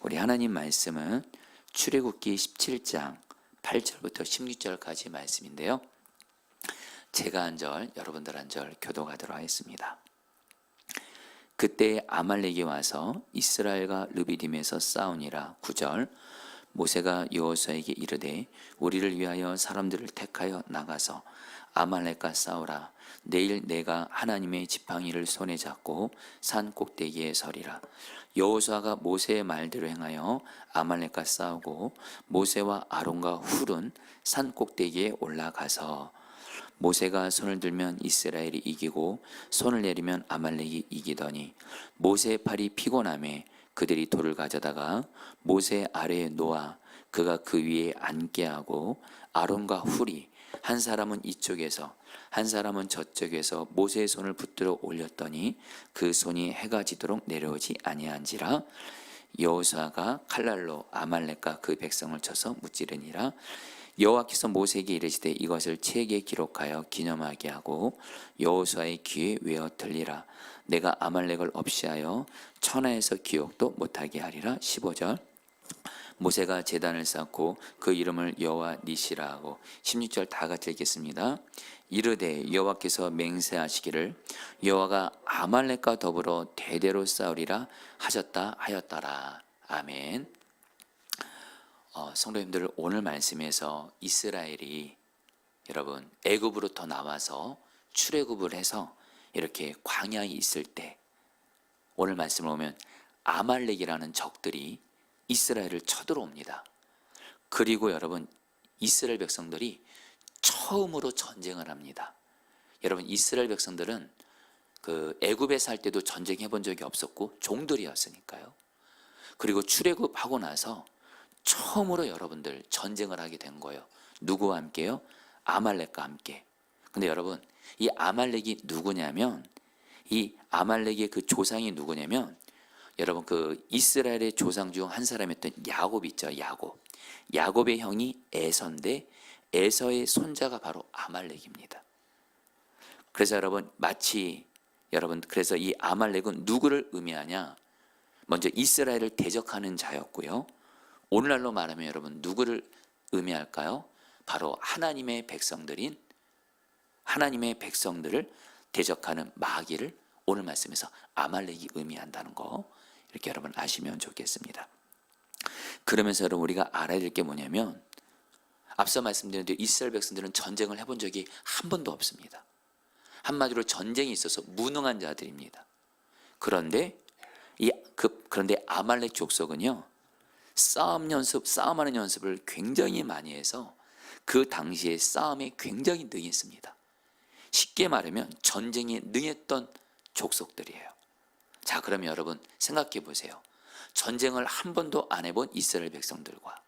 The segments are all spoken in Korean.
우리 하나님 말씀은 출애굽기 17장 8절부터 16절까지 말씀인데요. 제가 한 절, 여러분들 한 절 교독하도록 하겠습니다. 그때 아말렉이 와서 이스라엘과 르비딤에서 싸우니라. 9절. 모세가 여호수아에게 이르되 우리를 위하여 사람들을 택하여 나가서 아말렉과 싸우라. 내일 내가 하나님의 지팡이를 손에 잡고 산 꼭대기에 서리라. 여호수아가 모세의 말대로 행하여 아말렉과 싸우고 모세와 아론과 훌은 산 꼭대기에 올라가서 모세가 손을 들면 이스라엘이 이기고 손을 내리면 아말렉이 이기더니 모세의 팔이 피곤하매 그들이 돌을 가져다가 모세 아래에 놓아 그가 그 위에 앉게 하고 아론과 훌이 한 사람은 이쪽에서 한 사람은 저쪽에서 모세의 손을 붙들어 올렸더니 그 손이 해가 지도록 내려오지 아니한지라. 여호수아가 칼날로 아말렉과 그 백성을 쳐서 무찌르니라. 여호와께서 모세에게 이르시되 이것을 책에 기록하여 기념하게 하고 여호수아의 귀에 외어 들리라. 내가 아말렉을 없이하여 천하에서 기억도 못하게 하리라. 15절. 모세가 제단을 쌓고 그 이름을 여호와 니시라 하고 16절 다 같이 읽겠습니다. 이르되 여호와께서 맹세하시기를 여호와가 아말렉과 더불어 대대로 싸우리라 하셨다 하였더라. 아멘. 성도님들, 오늘 말씀에서 이스라엘이 여러분 애굽으로부터 나와서 출애굽을 해서 이렇게 광야에 있을 때 오늘 말씀을 보면 아말렉이라는 적들이 이스라엘을 쳐들어옵니다. 그리고 여러분 이스라엘 백성들이 처음으로 전쟁을 합니다. 여러분 이스라엘 백성들은 그 애굽에 살 때도 전쟁해 본 적이 없었고 종들이었으니까요. 그리고 출애굽하고 나서 처음으로 여러분들 전쟁을 하게 된 거예요. 누구와 함께요? 아말렉과 함께. 근데 여러분 이 아말렉이 누구냐면 이 아말렉의 그 조상이 누구냐면 여러분 그 이스라엘의 조상 중 한 사람이었던 야곱 있죠. 야곱의 형이 에서인데 에서의 손자가 바로 아말렉입니다. 그래서 여러분 그래서 이 아말렉은 누구를 의미하냐? 먼저 이스라엘을 대적하는 자였고요. 오늘날로 말하면 여러분 누구를 의미할까요? 바로 하나님의 백성들을 대적하는 마귀를 오늘 말씀에서 아말렉이 의미한다는 거 이렇게 여러분 아시면 좋겠습니다. 그러면서 여러분 우리가 알아야 될 게 뭐냐면 앞서 말씀드린 대로 이스라엘 백성들은 전쟁을 해본 적이 한 번도 없습니다. 한마디로 전쟁이 있어서 무능한 자들입니다. 그런데 아말렉 족속은요 싸움하는 연습을 굉장히 많이 해서 그 당시에 싸움에 굉장히 능했습니다. 쉽게 말하면 전쟁에 능했던 족속들이에요. 자, 그러면 여러분 생각해 보세요. 전쟁을 한 번도 안 해본 이스라엘 백성들과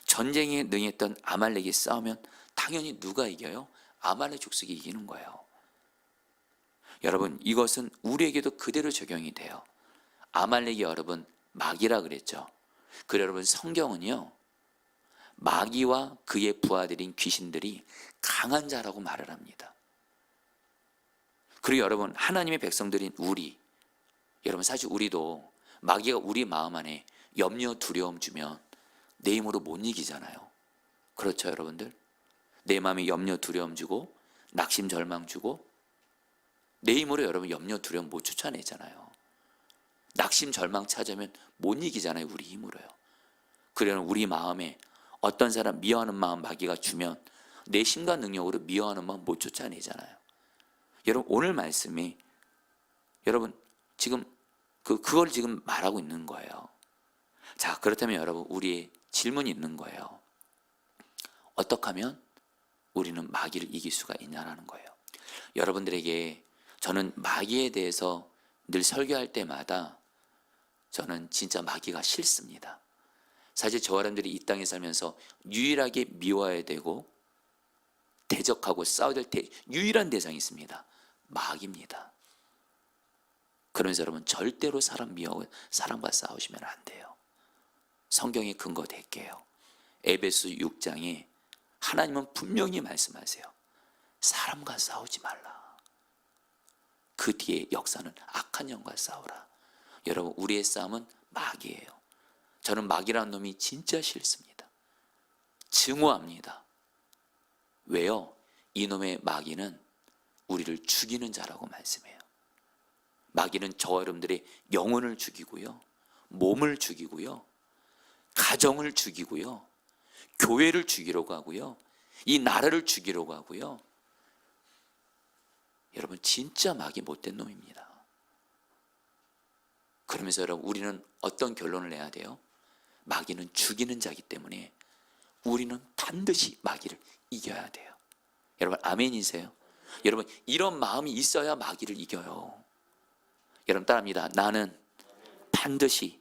전쟁에 능했던 아말렉이 싸우면 당연히 누가 이겨요? 아말렉 족속이 이기는 거예요. 여러분 이것은 우리에게도 그대로 적용이 돼요. 아말렉이 여러분 마귀라 그랬죠. 그래 여러분 성경은요 마귀와 그의 부하들인 귀신들이 강한 자라고 말을 합니다. 그리고 여러분 하나님의 백성들인 여러분 사실 우리도 마귀가 우리 마음 안에 염려 두려움 주면 내 힘으로 못 이기잖아요. 그렇죠 여러분들? 내 마음에 염려 두려움 주고 낙심 절망 주고 내 힘으로 여러분 염려 두려움 못 쫓아내잖아요. 낙심 절망 찾으면 못 이기잖아요. 우리 힘으로요. 그러면 우리 마음에 어떤 사람 미워하는 마음 마귀가 주면 내 힘과 능력으로 미워하는 마음 못 쫓아내잖아요. 여러분 오늘 말씀이 여러분 지금 그걸 지금 말하고 있는 거예요. 자, 그렇다면 여러분 우리의 질문이 있는 거예요. 어떻게 하면 우리는 마귀를 이길 수가 있냐라는 거예요. 여러분들에게 저는 마귀에 대해서 늘 설교할 때마다 저는 진짜 마귀가 싫습니다. 사실 저 사람들이 이 땅에 살면서 유일하게 미워해야 되고 대적하고 싸워야 될 유일한 대상이 있습니다. 마귀입니다. 그러면서 여러분 절대로 사람 미워하고 사람과 싸우시면 안 돼요. 성경에 근거 될게요. 에베소 6장에 하나님은 분명히 말씀하세요. 사람과 싸우지 말라. 그 뒤에 역사는 악한 영과 싸우라. 여러분 우리의 싸움은 마귀예요. 저는 마귀라는 놈이 진짜 싫습니다. 증오합니다. 왜요? 이놈의 마귀는 우리를 죽이는 자라고 말씀해요. 마귀는 저와 여러분들의 영혼을 죽이고요, 몸을 죽이고요, 가정을 죽이고요, 교회를 죽이려고 하고요, 이 나라를 죽이려고 하고요. 여러분, 진짜 마귀 못된 놈입니다. 그러면서 여러분, 우리는 어떤 결론을 내야 돼요? 마귀는 죽이는 자이기 때문에 우리는 반드시 마귀를 이겨야 돼요. 여러분, 아멘이세요? 여러분, 이런 마음이 있어야 마귀를 이겨요. 여러분, 따라합니다. 나는 반드시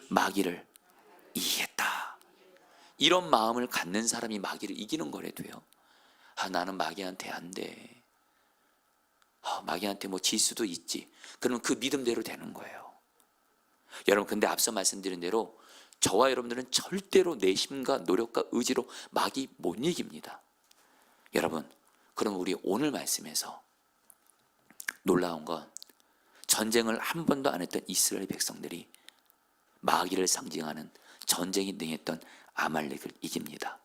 마귀를 이기겠다. 이런 마음을 갖는 사람이 마귀를 이기는 거래도요. 나는 마귀한테 안 돼. 마귀한테 뭐 질 수도 있지. 그러면 그 믿음대로 되는 거예요. 여러분, 근데 앞서 말씀드린 대로 저와 여러분들은 절대로 내심과 노력과 의지로 마귀 못 이깁니다. 여러분, 그럼 우리 오늘 말씀에서 놀라운 건 전쟁을 한 번도 안 했던 이스라엘 백성들이 마귀를 상징하는 전쟁이 능했던 아말렉을 이깁니다.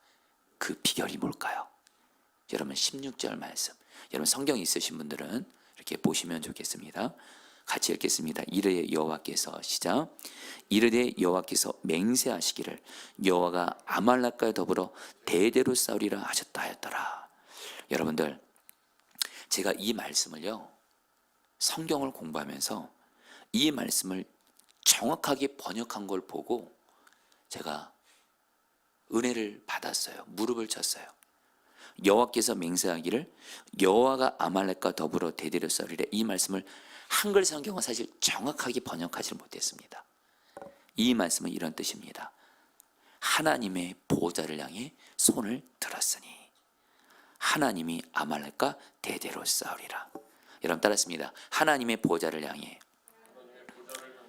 그 비결이 뭘까요? 여러분, 16절 말씀, 여러분 성경 있으신 분들은 이렇게 보시면 좋겠습니다. 같이 읽겠습니다. 이르되 여호와께서, 시작. 이르되 여호와께서 맹세하시기를 여호와가 아말렉과 더불어 대대로 싸우리라 하셨다 하였더라. 여러분들, 제가 이 말씀을요, 성경을 공부하면서 이 말씀을 정확하게 번역한 걸 보고 제가 은혜를 받았어요. 무릎을 쳤어요. 여호와께서 맹세하기를 여호와가 아말렉과 더불어 대대로 싸우리라. 이 말씀을 한글 성경은 사실 정확하게 번역하지 못했습니다. 이 말씀은 이런 뜻입니다. 하나님의 보호자를 향해 손을 들었으니 하나님이 아말렉과 대대로 싸우리라. 여러분, 따랐습니다. 하나님의 보호자를 향해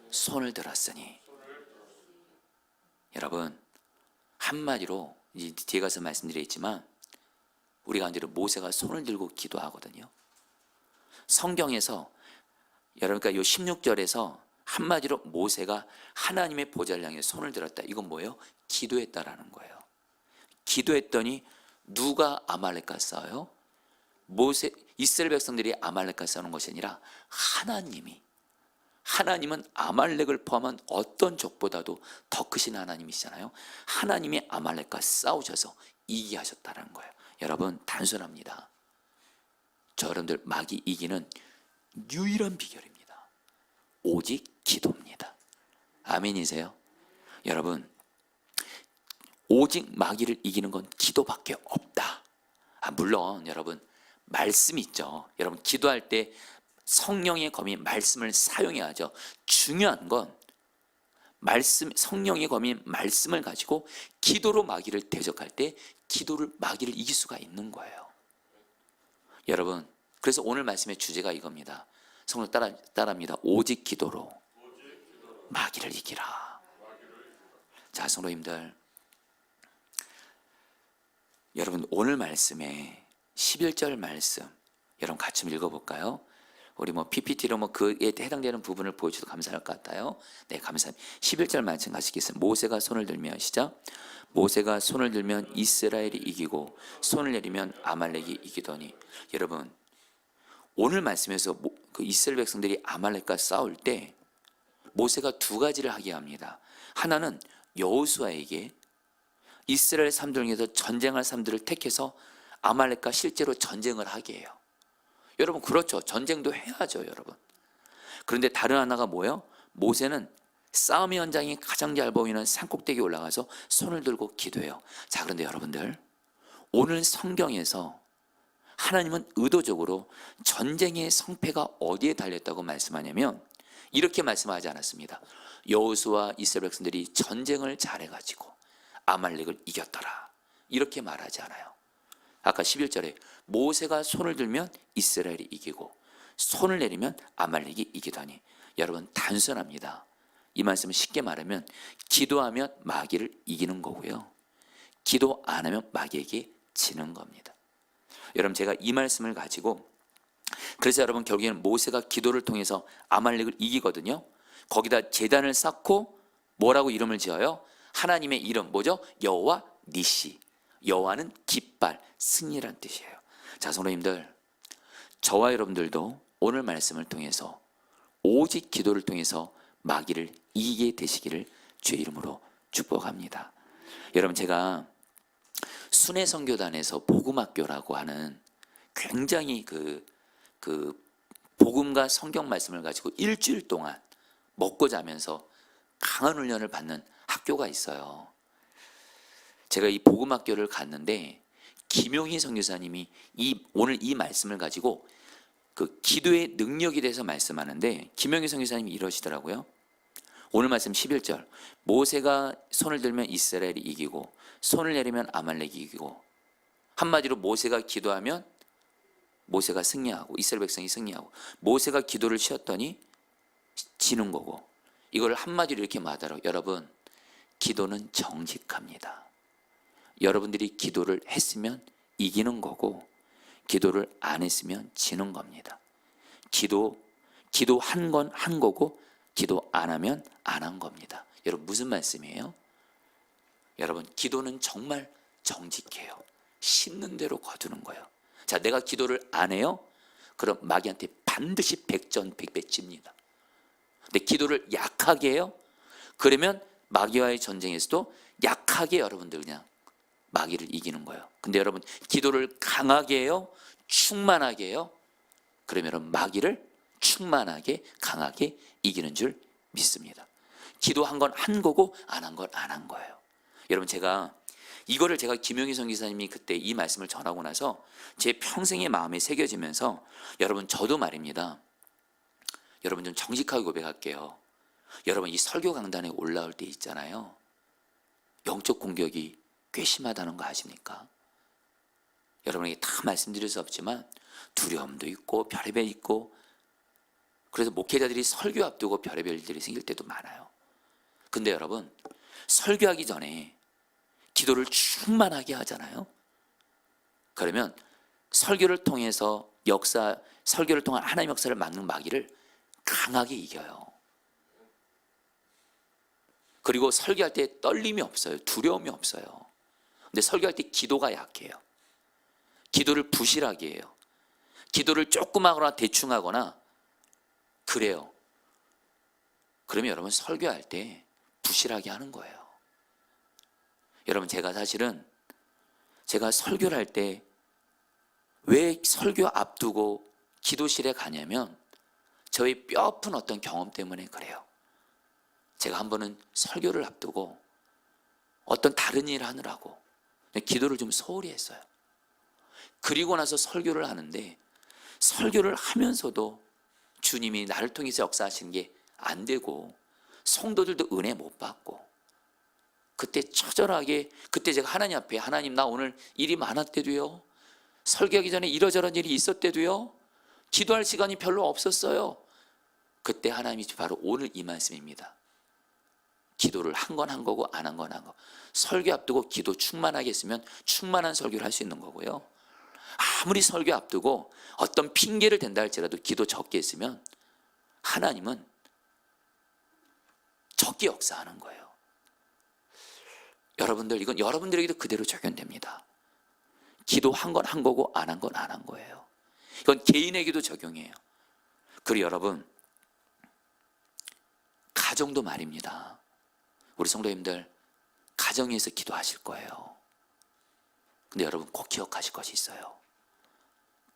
손을 들었으니. 여러분, 한마디로 뒤에 가서 말씀드리겠지만 우리가 한대로 모세가 손을 들고 기도하거든요. 성경에서 여러분과 요 16절에서 한마디로 모세가 하나님의 보좌를 향해 손을 들었다. 이건 뭐예요? 기도했다라는 거예요. 기도했더니 누가 아말렉과 싸워요? 이스라엘 백성들이 아말렉과 싸우는 것이 아니라 하나님은 아말렉을 포함한 어떤 적보다도 더 크신 하나님이시잖아요. 하나님이 아말렉과 싸우셔서 이기게 하셨다는 거예요. 여러분, 단순합니다. 저 여러분들 마귀 이기는 유일한 비결입니다. 오직 기도입니다. 아멘이세요? 여러분, 오직 마귀를 이기는 건 기도밖에 없다. 물론 여러분, 말씀이 있죠. 여러분, 기도할 때 성령의 검인 말씀을 사용해야죠. 중요한 건 성령의 검인 말씀을 가지고 기도로 마귀를 대적할 때 마귀를 이길 수가 있는 거예요. 여러분, 그래서 오늘 말씀의 주제가 이겁니다. 성령 따라합니다. 오직 기도로 마귀를 이기라. 자, 성도님들, 여러분 오늘 말씀에 11절 말씀 여러분 같이 읽어볼까요? 우리 PPT로 그에 해당되는 부분을 보여주셔도 감사할 것 같아요. 네, 감사합니다. 11절 말씀 같이 읽겠습니다. 모세가 손을 들면, 시작. 모세가 손을 들면 이스라엘이 이기고 손을 내리면 아말렉이 이기더니. 여러분, 오늘 말씀에서 그 이스라엘 백성들이 아말렉과 싸울 때 모세가 두 가지를 하게 합니다. 하나는 여호수아에게 이스라엘 사람들 중에서 전쟁할 사람들을 택해서 아말렉과 실제로 전쟁을 하게 해요. 여러분, 그렇죠. 전쟁도 해야죠, 여러분. 그런데 다른 하나가 뭐예요? 모세는 싸움의 현장이 가장 잘 보이는 산꼭대기에 올라가서 손을 들고 기도해요. 자, 그런데 여러분들, 오늘 성경에서 하나님은 의도적으로 전쟁의 성패가 어디에 달렸다고 말씀하냐면 이렇게 말씀하지 않았습니다. 여호수아 이스라엘 백성들이 전쟁을 잘해가지고 아말렉을 이겼더라, 이렇게 말하지 않아요. 아까 11절에 모세가 손을 들면 이스라엘이 이기고 손을 내리면 아말렉이 이기더니. 여러분, 단순합니다. 이 말씀은 쉽게 말하면 기도하면 마귀를 이기는 거고요, 기도 안 하면 마귀에게 지는 겁니다. 여러분, 제가 이 말씀을 가지고, 그래서 여러분 결국에는 모세가 기도를 통해서 아말렉을 이기거든요. 거기다 제단을 쌓고 뭐라고 이름을 지어요? 하나님의 이름 뭐죠? 여호와 니시. 여호와는 깃발, 승리란 뜻이에요. 자, 성도님들, 저와 여러분들도 오늘 말씀을 통해서 오직 기도를 통해서 마귀를 이기게 되시기를 주의 이름으로 축복합니다. 여러분, 제가 순회선교단에서 복음학교라고 하는 굉장히 그 복음과 성경 말씀을 가지고 일주일 동안 먹고 자면서 강한 훈련을 받는 학교가 있어요. 제가 이 복음학교를 갔는데 김용희 선교사님이 오늘 이 말씀을 가지고 그 기도의 능력에 대해서 말씀하는데, 김용희 선교사님이 이러시더라고요. 오늘 말씀 11절, 모세가 손을 들면 이스라엘이 이기고 손을 내리면 아말렉이 이기고, 한마디로 모세가 기도하면 모세가 승리하고 이스라엘 백성이 승리하고, 모세가 기도를 쉬었더니 지는 거고, 이걸 한마디로 이렇게 말하더라고요. 여러분, 기도는 정직합니다. 여러분들이 기도를 했으면 이기는 거고, 기도를 안 했으면 지는 겁니다. 기도 한 건 한 거고, 기도 안 하면 안 한 겁니다. 여러분, 무슨 말씀이에요? 여러분, 기도는 정말 정직해요. 심는 대로 거두는 거예요. 자, 내가 기도를 안 해요? 그럼 마귀한테 반드시 백전백배 칩니다. 근데 기도를 약하게 해요? 그러면 마귀와의 전쟁에서도 약하게 여러분들 그냥 마귀를 이기는 거예요. 근데 여러분, 기도를 강하게 해요? 충만하게 해요? 그러면 여러분, 마귀를 충만하게 강하게 이기는 줄 믿습니다. 기도한 건 한 거고 안 한 건 안 한 거예요. 여러분, 제가 김용희 선교사님이 그때 이 말씀을 전하고 나서 제 평생의 마음에 새겨지면서, 여러분, 저도 말입니다. 여러분, 좀 정직하게 고백할게요. 여러분, 이 설교 강단에 올라올 때 있잖아요, 영적 공격이 꽤 심하다는 거 아십니까? 여러분에게 다 말씀드릴 수 없지만 두려움도 있고 별의별 있고, 그래서 목회자들이 설교 앞두고 별의별 일들이 생길 때도 많아요. 근데 여러분, 설교하기 전에 기도를 충만하게 하잖아요. 그러면 설교를 통해서 설교를 통한 하나님의 역사를 막는 마귀를 강하게 이겨요. 그리고 설교할 때 떨림이 없어요. 두려움이 없어요. 근데 설교할 때 기도가 약해요. 기도를 부실하게 해요. 기도를 조금 하거나 대충 하거나 그래요. 그러면 여러분, 설교할 때 부실하게 하는 거예요. 여러분, 제가 설교를 할 때 왜 설교 앞두고 기도실에 가냐면 저의 뼈아픈 어떤 경험 때문에 그래요. 제가 한 번은 설교를 앞두고 어떤 다른 일을 하느라고 기도를 좀 소홀히 했어요. 그리고 나서 설교를 하는데, 설교를 하면서도 주님이 나를 통해서 역사하시는 게 안 되고 성도들도 은혜 못 받고, 그때 처절하게, 그때 제가 하나님 앞에, 하나님, 나 오늘 일이 많았대도요, 설교하기 전에 이러저런 일이 있었대도요, 기도할 시간이 별로 없었어요. 그때 하나님이 바로 오늘 이 말씀입니다. 기도를 한 건 한 거고 안 한 건 한 거. 설교 앞두고 기도 충만하게 했으면 충만한 설교를 할 수 있는 거고요, 아무리 설교 앞두고 어떤 핑계를 댄다 할지라도 기도 적게 했으면 하나님은 적게 역사하는 거예요. 여러분들, 이건 여러분들에게도 그대로 적용됩니다. 기도 한 건 한 거고 안 한 건 안 한 거예요. 이건 개인에게도 적용해요. 그리고 여러분, 가정도 말입니다. 우리 성도님들, 가정에서 기도하실 거예요. 근데 여러분, 꼭 기억하실 것이 있어요.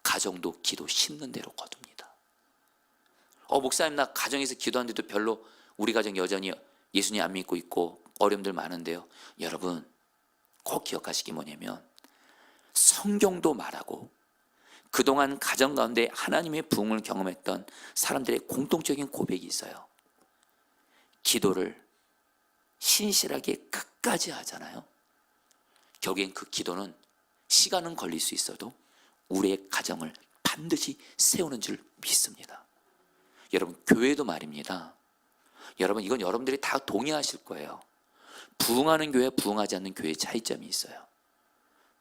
가정도 기도 심는 대로 거둡니다. 목사님, 나 가정에서 기도하는데도 별로 우리 가정 여전히 예수님 안 믿고 있고 어려움들 많은데요. 여러분, 꼭 기억하시기 뭐냐면, 성경도 말하고 그동안 가정 가운데 하나님의 부흥을 경험했던 사람들의 공통적인 고백이 있어요. 기도를 신실하게 끝까지 하잖아요. 결국엔 그 기도는 시간은 걸릴 수 있어도 우리의 가정을 반드시 세우는 줄 믿습니다. 여러분, 교회도 말입니다. 여러분, 이건 여러분들이 다 동의하실 거예요. 부흥하는 교회와 부흥하지 않는 교회의 차이점이 있어요.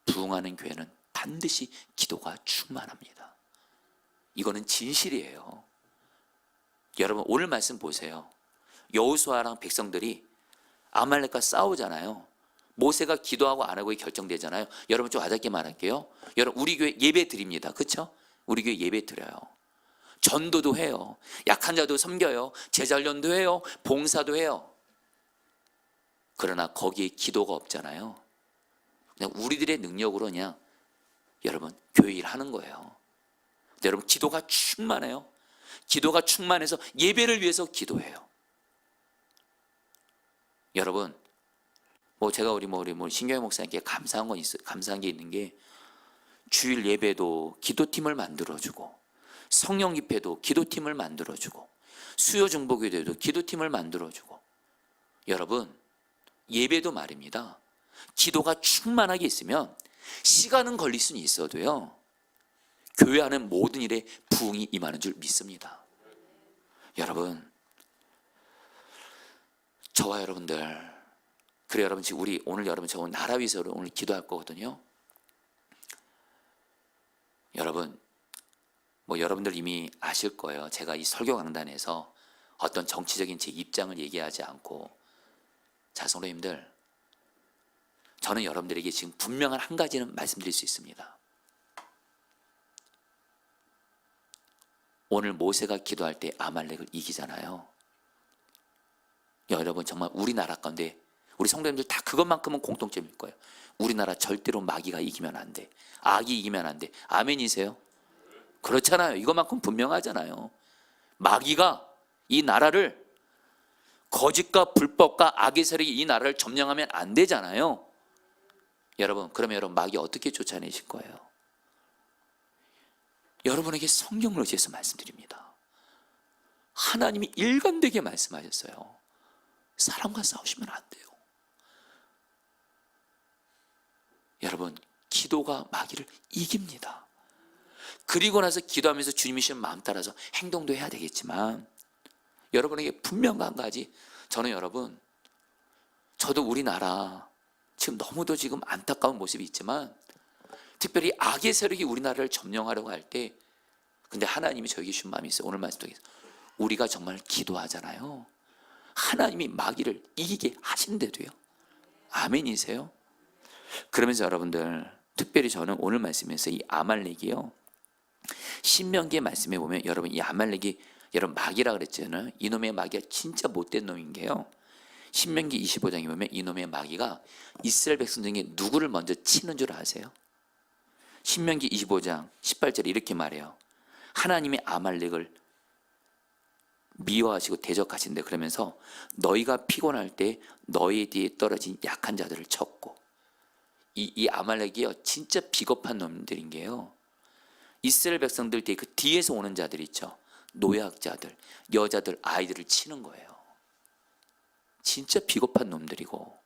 부흥하는 교회는 반드시 기도가 충만합니다. 이거는 진실이에요. 여러분, 오늘 말씀 보세요. 여호수아랑 백성들이 아말렉과 싸우잖아요. 모세가 기도하고 안 하고 결정되잖아요. 여러분 좀 와닿게 말할게요. 여러분 우리 교회 예배 드립니다. 그렇죠? 우리 교회 예배 드려요. 전도도 해요. 약한 자도 섬겨요. 제자훈련도 해요. 봉사도 해요. 그러나 거기에 기도가 없잖아요. 그냥 우리들의 능력으로 그냥 여러분 교회 일 하는 거예요. 여러분 기도가 충만해요. 기도가 충만해서 예배를 위해서 기도해요. 여러분 제가 우리 신경희 목사님께 감사한 게 있는 게 주일 예배도 기도팀을 만들어주고 성령 집회도 기도팀을 만들어주고 수요 중보기도도 기도팀을 만들어주고 여러분 예배도 말입니다. 기도가 충만하게 있으면 시간은 걸릴 수는 있어도요 교회 하는 모든 일에 부흥이 임하는 줄 믿습니다. 여러분 저와 여러분들 그래 여러분 지금 우리 오늘 여러분 저 나라 위해서 오늘 기도할 거거든요. 여러분 여러분들 이미 아실 거예요. 제가 이 설교 강단에서 어떤 정치적인 제 입장을 얘기하지 않고 자 성도님들 저는 여러분들에게 지금 분명한 한 가지는 말씀드릴 수 있습니다. 오늘 모세가 기도할 때 아말렉을 이기잖아요. 여러분 정말 우리나라 건데 우리 성도님들 다 그것만큼은 공통점일 거예요. 우리나라 절대로 마귀가 이기면 안 돼. 악이 이기면 안 돼. 아멘이세요? 그렇잖아요. 이것만큼 분명하잖아요. 마귀가 이 나라를 거짓과 불법과 악의 세력이 이 나라를 점령하면 안 되잖아요. 여러분 그러면 여러분 마귀 어떻게 쫓아내실 거예요? 여러분에게 성경을 의지해서 말씀드립니다. 하나님이 일관되게 말씀하셨어요. 사람과 싸우시면 안 돼요. 여러분 기도가 마귀를 이깁니다. 그리고 나서 기도하면서 주님이 시는 마음 따라서 행동도 해야 되겠지만 여러분에게 분명한 한 가지 저는 여러분 저도 우리나라 지금 너무도 지금 안타까운 모습이 있지만 특별히 악의 세력이 우리나라를 점령하려고 할 때 근데 하나님이 저에게 주신 마음이 있어요. 오늘 말씀 통해서 우리가 정말 기도하잖아요. 하나님이 마귀를 이기게 하신대도요. 아멘이세요? 그러면서 여러분들 특별히 저는 오늘 말씀에서 이 아말렉이요 신명기의 말씀에 보면 여러분 이 아말렉이 여러분 마귀라 그랬잖아요. 이놈의 마귀가 진짜 못된 놈인 게요. 신명기 25장에 보면 이놈의 마귀가 이스라엘 백성 중에 누구를 먼저 치는 줄 아세요? 신명기 25장 18절에 이렇게 말해요. 하나님의 아말렉을 미워하시고 대적하신대. 그러면서 너희가 피곤할 때 너희 뒤에 떨어진 약한 자들을 쳤고 이 아말렉이요 진짜 비겁한 놈들인 게요. 이스라엘 백성들 그 뒤에서 오는 자들 있죠. 노약자들, 여자들, 아이들을 치는 거예요. 진짜 비겁한 놈들이고.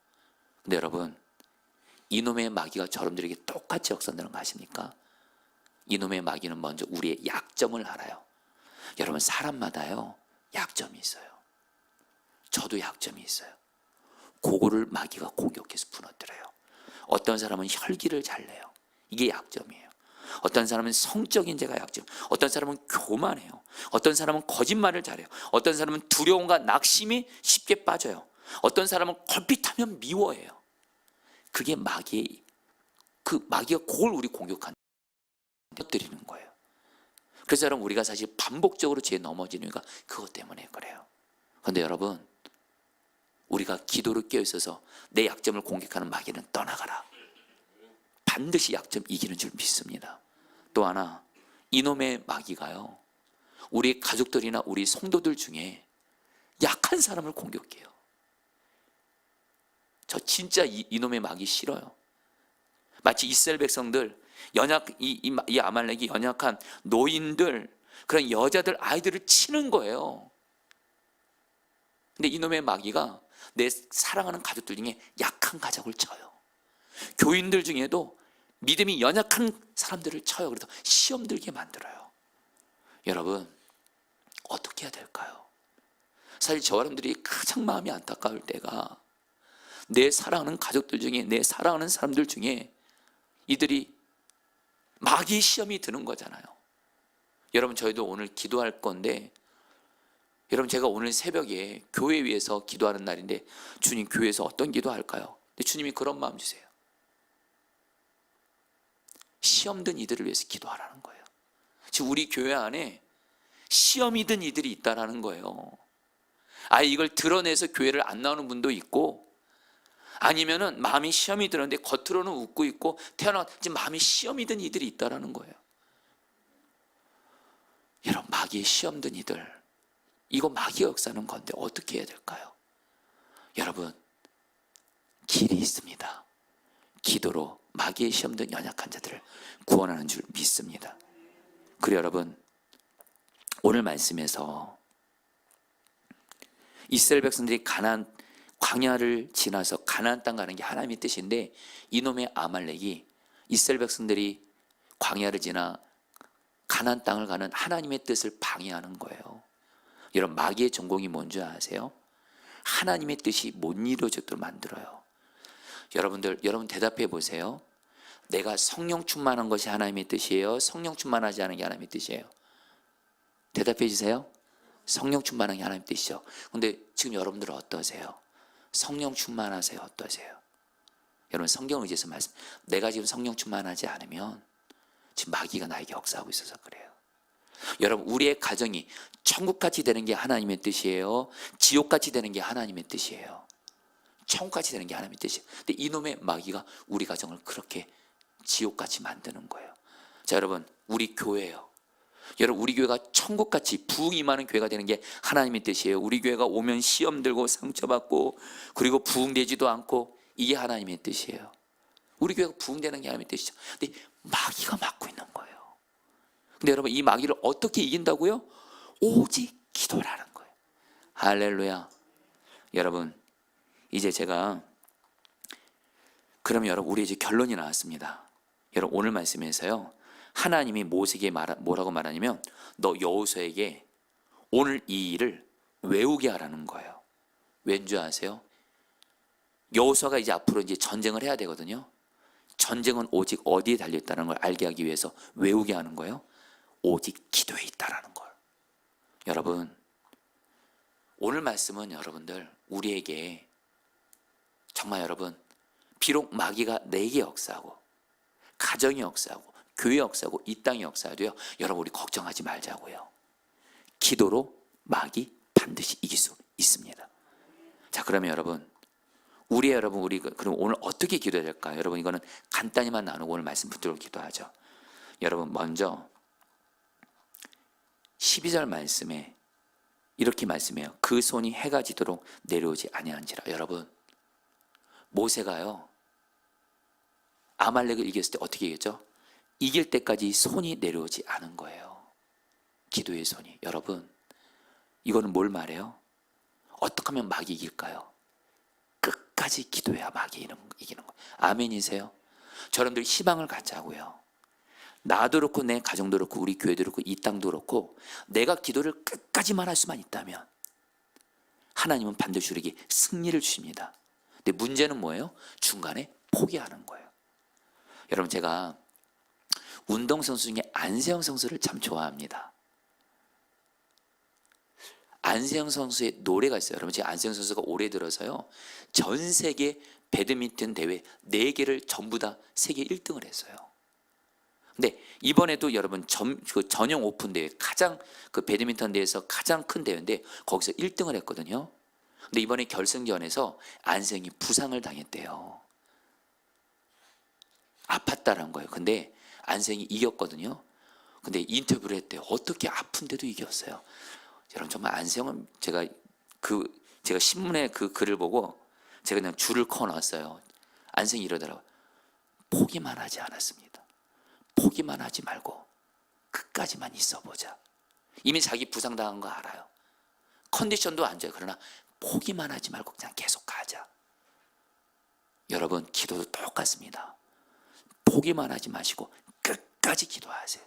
근데 여러분 이놈의 마귀가 저놈들에게 똑같이 역사하는 거 아십니까? 이놈의 마귀는 먼저 우리의 약점을 알아요. 여러분 사람마다요 약점이 있어요. 저도 약점이 있어요. 그거를 마귀가 공격해서 무너뜨려요. 어떤 사람은 혈기를 잘 내요. 이게 약점이에요. 어떤 사람은 성적인 죄가 약점, 어떤 사람은 교만해요. 어떤 사람은 거짓말을 잘해요. 어떤 사람은 두려움과 낙심이 쉽게 빠져요. 어떤 사람은 걸핏하면 미워해요. 그게 마귀가 그걸 우리 공격하는 것들이는 거예요. 그래서 여러분 우리가 사실 반복적으로 죄에 넘어지는 이유가 그것 때문에 그래요. 그런데 여러분 우리가 기도를 깨어 있어서 내 약점을 공격하는 마귀는 떠나가라. 반드시 약점 이기는 줄 믿습니다. 또 하나 이놈의 마귀가요 우리 가족들이나 우리 성도들 중에 약한 사람을 공격해요. 저 진짜 이놈의 마귀 싫어요. 마치 이스라엘 백성들 이 아말렉이 연약한 노인들 그런 여자들 아이들을 치는 거예요. 근데 이놈의 마귀가 내 사랑하는 가족들 중에 약한 가족을 쳐요. 교인들 중에도 믿음이 연약한 사람들을 쳐요. 그래서 시험 들게 만들어요. 여러분 어떻게 해야 될까요? 사실 저 사람들이 가장 마음이 안타까울 때가 내 사랑하는 가족들 중에 내 사랑하는 사람들 중에 이들이 마귀의 시험이 드는 거잖아요. 여러분 저희도 오늘 기도할 건데 여러분, 제가 오늘 새벽에 교회 위해서 기도하는 날인데 주님, 교회에서 어떤 기도할까요? 근데 주님이 그런 마음 주세요. 시험 든 이들을 위해서 기도하라는 거예요. 지금 우리 교회 안에 시험이 든 이들이 있다라는 거예요. 아예 이걸 드러내서 교회를 안 나오는 분도 있고, 아니면은 마음이 시험이 들었는데 겉으로는 웃고 있고 태어나 지금 마음이 시험이 든 이들이 있다라는 거예요. 여러분, 마귀의 시험 든 이들, 이거 마귀가 역사하는 건데 어떻게 해야 될까요? 여러분, 길이 있습니다. 기도로 마귀의 시험 든 연약한 자들을 구원하는 줄 믿습니다. 그리고 여러분, 오늘 말씀에서 이스라엘 백성들이 광야를 지나서 가나안 땅 가는 게 하나님의 뜻인데, 이놈의 아말렉이 이스라엘 백성들이 광야를 지나 가나안 땅을 가는 하나님의 뜻을 방해하는 거예요. 여러분, 마귀의 전공이 뭔지 아세요? 하나님의 뜻이 못 이루어지도록 만들어요. 여러분 대답해 보세요. 내가 성령 충만한 것이 하나님의 뜻이에요? 성령 충만하지 않은 게 하나님의 뜻이에요? 대답해 주세요. 성령 충만한 게 하나님의 뜻이죠. 근데 지금 여러분들은 어떠세요? 성령 충만하세요? 어떠세요? 여러분, 성경 의지해서 말씀, 내가 지금 성령 충만하지 않으면 지금 마귀가 나에게 역사하고 있어서 그래요. 여러분, 우리의 가정이 천국같이 되는 게 하나님의 뜻이에요? 지옥같이 되는 게 하나님의 뜻이에요? 천국같이 되는 게 하나님의 뜻이에요. 근데 이놈의 마귀가 우리 가정을 그렇게 지옥같이 만드는 거예요. 자, 여러분, 우리 교회예요. 여러분, 우리 교회가 천국같이 부흥임하는 교회가 되는 게 하나님의 뜻이에요. 우리 교회가 오면 시험 들고 상처받고 그리고 부흥되지도 않고, 이게 하나님의 뜻이에요. 우리 교회가 부흥되는 게 하나님의 뜻이죠. 근데 마귀가 막고 있는 거예요. 근데 여러분, 이 마귀를 어떻게 이긴다고요? 오직 기도라는 거예요. 할렐루야. 여러분, 이제 제가, 그럼 여러분, 우리 이제 결론이 나왔습니다. 여러분, 오늘 말씀에서요, 하나님이 모세에게 뭐라고 말하냐면, 너 여호수아에게 오늘 이 일을 외우게 하라는 거예요. 왠 줄 아세요? 여호수아가 이제 앞으로 이제 전쟁을 해야 되거든요. 전쟁은 오직 어디에 달려있다는 걸 알게 하기 위해서 외우게 하는 거예요. 오직 기도에 있다라는 걸. 여러분, 오늘 말씀은 여러분들, 우리에게 정말, 여러분, 비록 마귀가 내게 역사하고 가정이 역사하고 교회 역사하고 이 땅이 역사하도요, 여러분, 우리 걱정하지 말자고요. 기도로 마귀 반드시 이길 수 있습니다. 자, 그러면 여러분, 우리 그럼 오늘 어떻게 기도해야 될까요? 여러분, 이거는 간단히만 나누고 오늘 말씀 붙들고 기도하죠. 여러분, 먼저 12절 말씀에 이렇게 말씀해요. 그 손이 해가 지도록 내려오지 아니한지라. 여러분, 모세가요, 아말렉을 이겼을 때 어떻게 이겼죠? 이길 때까지 손이 내려오지 않은 거예요. 기도의 손이. 여러분, 이거는 뭘 말해요? 어떻게 하면 마귀 이길까요? 끝까지 기도해야 마귀 이기는 거예요. 아멘이세요? 여러분들 희망을 갖자고요. 나도 그렇고 내 가정도 그렇고 우리 교회도 그렇고 이 땅도 그렇고, 내가 기도를 끝까지만 할 수만 있다면 하나님은 반드시 우리에게 승리를 주십니다. 근데 문제는 뭐예요? 중간에 포기하는 거예요. 여러분, 제가 운동선수 중에 안세영 선수를 참 좋아합니다. 안세영 선수의 노래가 있어요. 여러분, 제가 안세영 선수가 올해 들어서요, 전 세계 배드민턴 대회 4개를 전부 다 세계 1등을 했어요. 근데 이번에도 여러분 전용 오픈 대회, 가장 그 배드민턴 대회에서 가장 큰 대회인데 거기서 1등을 했거든요. 근데 이번에 결승전에서 안세영이 부상을 당했대요. 아팠다는 거예요. 근데 안세영이 이겼거든요. 근데 인터뷰를 했대요. 어떻게 아픈데도 이겼어요. 여러분, 정말 안세영은 제가 신문에 그 글을 보고 제가 그냥 줄을 그어놨어요. 안세영이 이러더라고요. 포기만 하지 않았습니다. 포기만 하지 말고 끝까지만 있어보자. 이미 자기 부상당한 거 알아요. 컨디션도 안 좋아요. 그러나 포기만 하지 말고 그냥 계속 가자. 여러분, 기도도 똑같습니다. 포기만 하지 마시고 끝까지 기도하세요.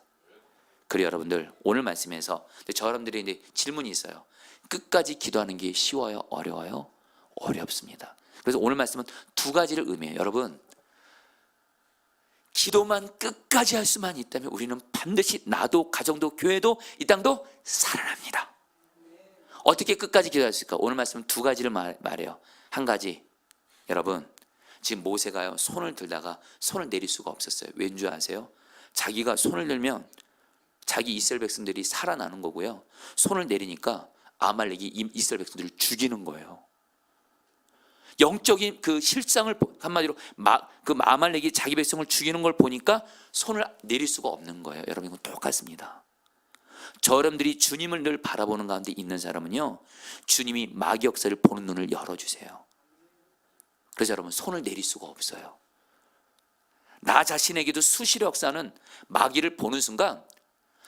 그리고 여러분들, 오늘 말씀에서 여러분들이 이제 질문이 있어요. 끝까지 기도하는 게 쉬워요? 어려워요? 어렵습니다. 그래서 오늘 말씀은 2가지를 의미해요. 여러분, 기도만 끝까지 할 수만 있다면 우리는 반드시, 나도 가정도 교회도 이 땅도 살아납니다. 어떻게 끝까지 기도할 수 있을까? 오늘 말씀은 두 가지를 말해요. 한 가지, 여러분 지금 모세가요 손을 들다가 손을 내릴 수가 없었어요. 왠 줄 아세요? 자기가 손을 들면 자기 이스라엘 백성들이 살아나는 거고요, 손을 내리니까 아말렉이 이스라엘 백성들을 죽이는 거예요. 영적인 그 실상을, 한마디로 그 아말렉이 자기 백성을 죽이는 걸 보니까 손을 내릴 수가 없는 거예요. 여러분 이건 똑같습니다. 저 여러분들이 주님을 늘 바라보는 가운데 있는 사람은요, 주님이 마귀 역사를 보는 눈을 열어주세요. 그래서 여러분 손을 내릴 수가 없어요. 나 자신에게도 수시로 역사하는 마귀를 보는 순간,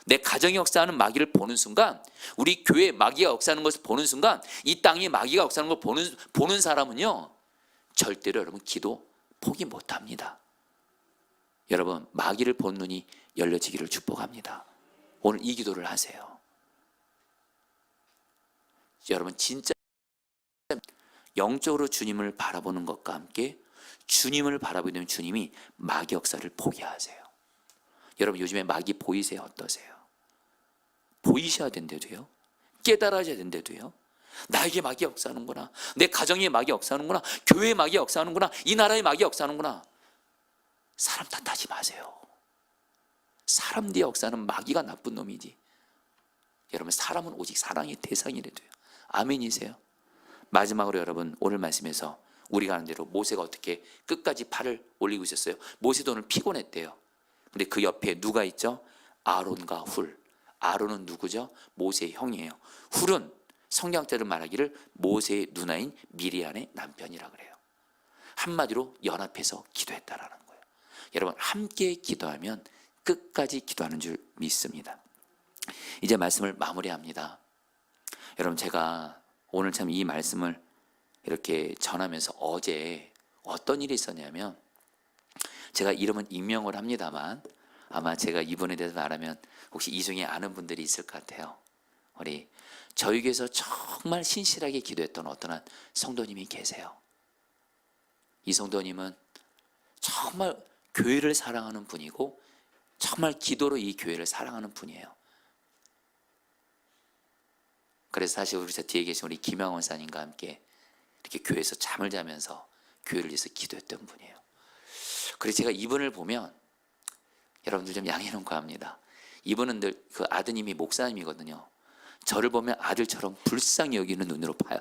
내 가정의 역사하는 마귀를 보는 순간, 우리 교회 마귀가 역사하는 것을 보는 순간, 이 땅에 마귀가 역사하는 걸 보는 사람은요 절대로 여러분 기도 포기 못합니다. 여러분 마귀를 보는 눈이 열려지기를 축복합니다. 오늘 이 기도를 하세요. 여러분 진짜 영적으로 주님을 바라보는 것과 함께 주님을 바라보는 주님이 마귀 역사를 포기하세요. 여러분 요즘에 마귀 보이세요? 어떠세요? 보이셔야 된대도요, 깨달아야 된대도요, 나에게 마귀 역사하는구나, 내 가정에 마귀 역사하는구나, 교회에 마귀 역사하는구나, 이 나라에 마귀 역사하는구나. 사람 탓하지 마세요. 사람 뒤에 역사하는 마귀가 나쁜 놈이지, 여러분 사람은 오직 사랑의 대상이래도요. 아멘이세요? 마지막으로 여러분 오늘 말씀에서 우리가 아는 대로 모세가 어떻게 끝까지 팔을 올리고 있었어요? 모세도 오늘 피곤했대요. 근데 그 옆에 누가 있죠? 아론과 훌. 아론은 누구죠? 모세의 형이에요. 훌은 성경대로 말하기를 모세의 누나인 미리안의 남편이라 그래요. 한마디로 연합해서 기도했다라는 거예요. 여러분 함께 기도하면 끝까지 기도하는 줄 믿습니다. 이제 말씀을 마무리합니다. 여러분 제가 오늘 참 이 말씀을 이렇게 전하면서 어제 어떤 일이 있었냐면, 제가 이름은 익명을 합니다만 아마 제가 이분에 대해서 말하면 혹시 이 중에 아는 분들이 있을 것 같아요. 우리 저희 교회에서 정말 신실하게 기도했던 어떤 한 성도님이 계세요. 이 성도님은 정말 교회를 사랑하는 분이고 정말 기도로 이 교회를 사랑하는 분이에요. 그래서 사실 우리 저 뒤에 계신 우리 김영원 사님과 함께 이렇게 교회에서 잠을 자면서 교회를 위해서 기도했던 분이에요. 그래서 제가 이분을 보면 여러분들 좀 양해는 구합니다. 이분은 늘 그 아드님이 목사님이거든요. 저를 보면 아들처럼 불쌍히 여기는 눈으로 봐요.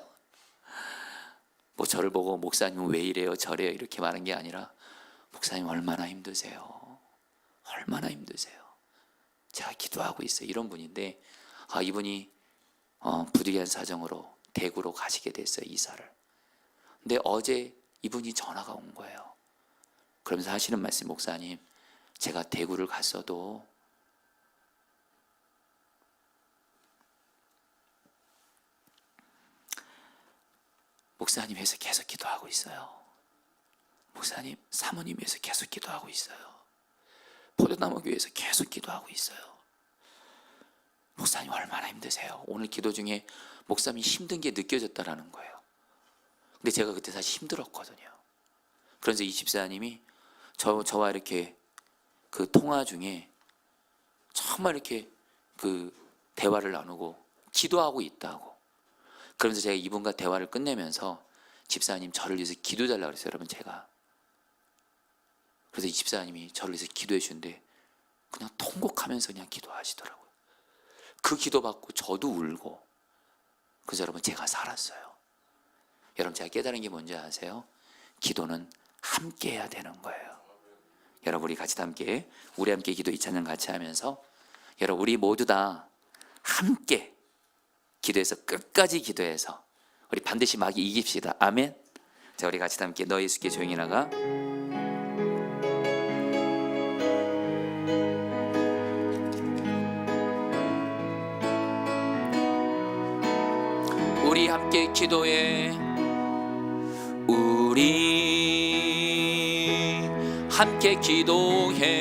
뭐 저를 보고 목사님은 왜 이래요 저래요 이렇게 말한 게 아니라, 목사님 얼마나 힘드세요, 얼마나 힘드세요, 제가 기도하고 있어요, 이런 분인데, 이분이 부득이한 사정으로 대구로 가시게 됐어요, 이사를. 근데 어제 이분이 전화가 온 거예요. 그러면서 하시는 말씀, 목사님 제가 대구를 갔어도 목사님 위해서 계속 기도하고 있어요. 목사님 사모님 위해서 계속 기도하고 있어요. 포도나무 교회에서 계속 기도하고 있어요. 목사님 얼마나 힘드세요. 오늘 기도 중에 목사님이 힘든 게 느껴졌다라는 거예요. 근데 제가 그때 사실 힘들었거든요. 그래서 이 집사님이 저와 이렇게 그 통화 중에 정말 이렇게 그 대화를 나누고 기도하고 있다고. 그러면서 제가 이분과 대화를 끝내면서 집사님 저를 위해서 기도해달라고 그랬어요. 여러분 제가. 그래서 이 집사님이 저를 위해서 기도해 주는데 그냥 통곡하면서 그냥 기도하시더라고요. 그 기도 받고 저도 울고. 그래서 여러분 제가 살았어요. 여러분 제가 깨달은 게 뭔지 아세요? 기도는 함께 해야 되는 거예요. 여러분 우리 같이 함께 우리 함께 기도 이 찬양 같이 하면서 여러분 우리 모두 다 함께 기도해서 끝까지 기도해서 우리 반드시 마귀 이깁시다. 아멘. 자 우리 같이 함께 너 예수께 조용히 나가. 우리 함께 기도해. 우리 함께 기도해.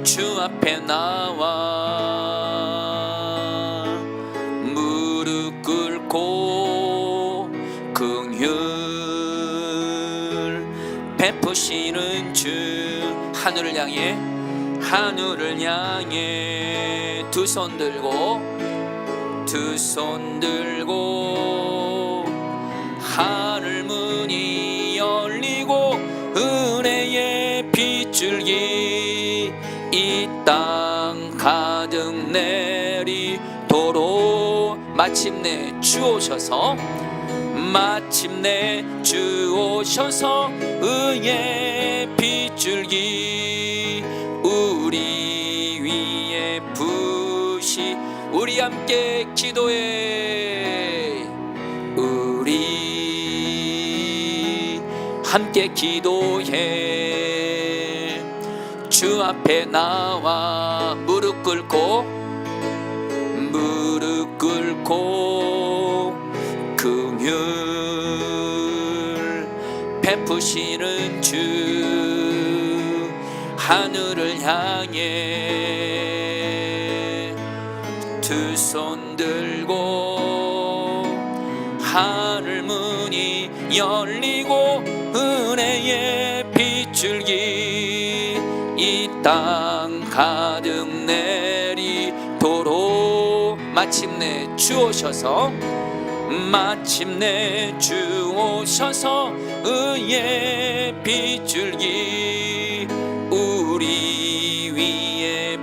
주 앞에 나와 무릎 꿇고 긍휼 베푸시는 주. 하늘을 향해 두 손 들고 두 손 들고 하늘 문이 열리고 은혜의 빗줄기 이 땅 가득 내리도록 마침내 주 오셔서 의의 빗줄기 우리 위에 부시 우리 함께 기도해 우리 함께 기도해 주 앞에 나와 무릎 꿇고 긍휼 베푸시는 주 하늘을 향해 두 손 들고 하늘 문이 열리고 은혜의 빗줄기 이 땅 가득 내리도록 마침내 주 오셔서 의의 빗줄기 우리 위에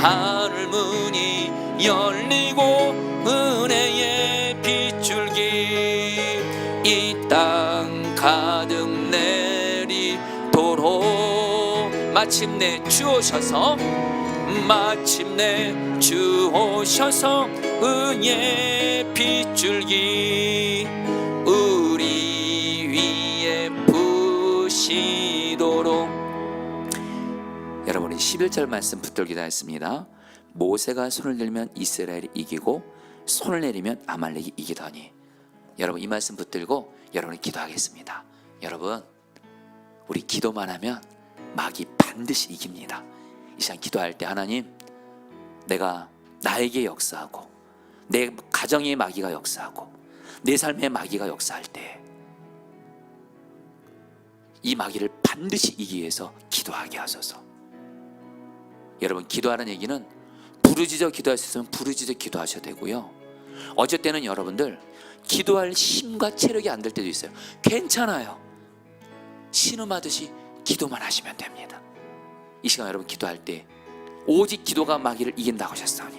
하늘 문이 열리고 은혜의 빗줄기 이 땅 가득 내리도록 마침내 주 오셔서 의의 빗줄기 우리 위에 부시도록. 여러분이 11절 말씀 붙들기도 했습니다. 모세가 손을 들면 이스라엘이 이기고 손을 내리면 아말렉이 이기더니. 여러분 이 말씀 붙들고 여러분이 기도하겠습니다. 여러분 우리 기도만 하면 마귀 반드시 이깁니다. 이 시간 기도할 때 하나님 내가 나에게 역사하고 내 가정의 마귀가 역사하고 내 삶의 마귀가 역사할 때 이 마귀를 반드시 이기기 위해서 기도하게 하소서. 여러분 기도하는 얘기는 부르짖어 기도할 수 있으면 부르짖어 기도하셔야 되고요. 어제 때는 여러분들 기도할 힘과 체력이 안 될 때도 있어요. 괜찮아요. 신음하듯이 기도만 하시면 됩니다. 이 시간 여러분 기도할 때 오직 기도가 마귀를 이긴다고 하셨으니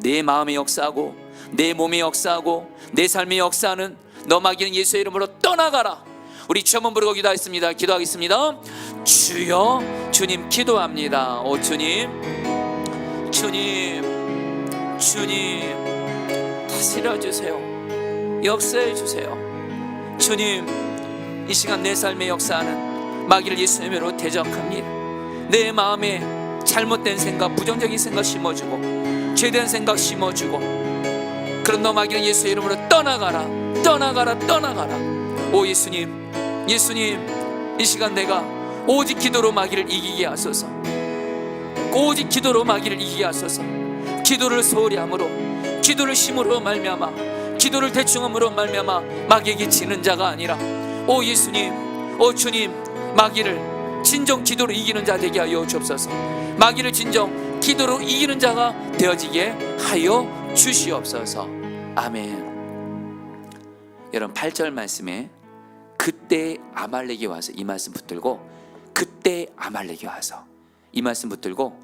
내 마음에 역사하고 내 몸에 역사하고 내 삶에 역사하는 너 마귀는 예수의 이름으로 떠나가라. 우리 주 한번 부르고 기도하겠습니다. 기도하겠습니다. 주여 주님 기도합니다. 오 주님 다스려 주세요. 역사해 주세요. 주님 이 시간 내 삶에 역사하는 마귀를 예수의 이름으로 대적합니다. 내 마음에 잘못된 생각, 부정적인 생각 심어주고 죄된 생각 심어주고 그런 너 마귀는 예수의 이름으로 떠나가라. 오 예수님 이 시간 내가 오직 기도로 마귀를 이기게 하소서. 오직 기도로 마귀를 이기게 하소서. 기도를 소홀히 함으로 기도를 심으로 말미암아 기도를 대충함으로 말미암아 마귀에게 지는 자가 아니라 오 예수님 오 주님 마귀를 진정 기도로 이기는 자 되게 하여 주옵소서. 마귀를 진정 기도로 이기는 자가 되어지게 하여 주시옵소서. 아멘. 여러분 8절 말씀에 그때 아말렉이 와서 이 말씀 붙들고 그때 아말렉이 와서 이 말씀 붙들고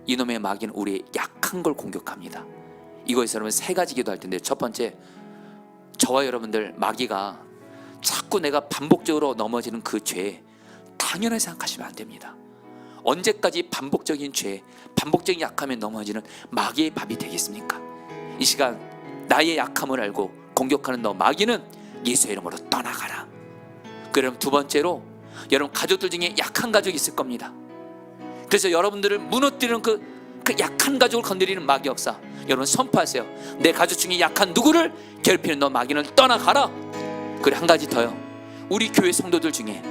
이놈의 마귀는 우리의 약한 걸 공격합니다. 이거에서 여러분 세 가지 기도할 텐데 첫 번째 저와 여러분들 마귀가 자꾸 내가 반복적으로 넘어지는 그 죄 당연하게 생각하시면 안 됩니다. 언제까지 반복적인 죄 반복적인 약함에 넘어지는 마귀의 밥이 되겠습니까? 이 시간 나의 약함을 알고 공격하는 너 마귀는 예수의 이름으로 떠나가라. 그럼 두 번째로 여러분 가족들 중에 약한 가족이 있을 겁니다. 그래서 여러분들을 무너뜨리는 그 약한 가족을 건드리는 마귀 역사 여러분 선포하세요. 내 가족 중에 약한 누구를 괴롭히는 너 마귀는 떠나가라. 그리고 한 가지 더요. 우리 교회 성도들 중에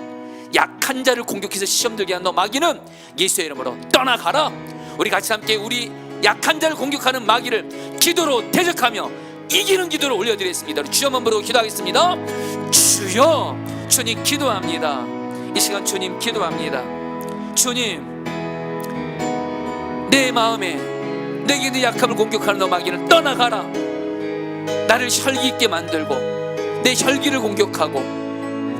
약한 자를 공격해서 시험 들게 한 너 마귀는 예수의 이름으로 떠나가라. 우리 같이 함께 우리 약한 자를 공격하는 마귀를 기도로 대적하며 이기는 기도를 올려드리겠습니다. 주여 한번 부르고 기도하겠습니다. 주여 주님 기도합니다. 이 시간 주님 기도합니다. 주님 내 마음에 내게 내 약함을 공격하는 너 마귀는 떠나가라. 나를 혈기 있게 만들고 내 혈기를 공격하고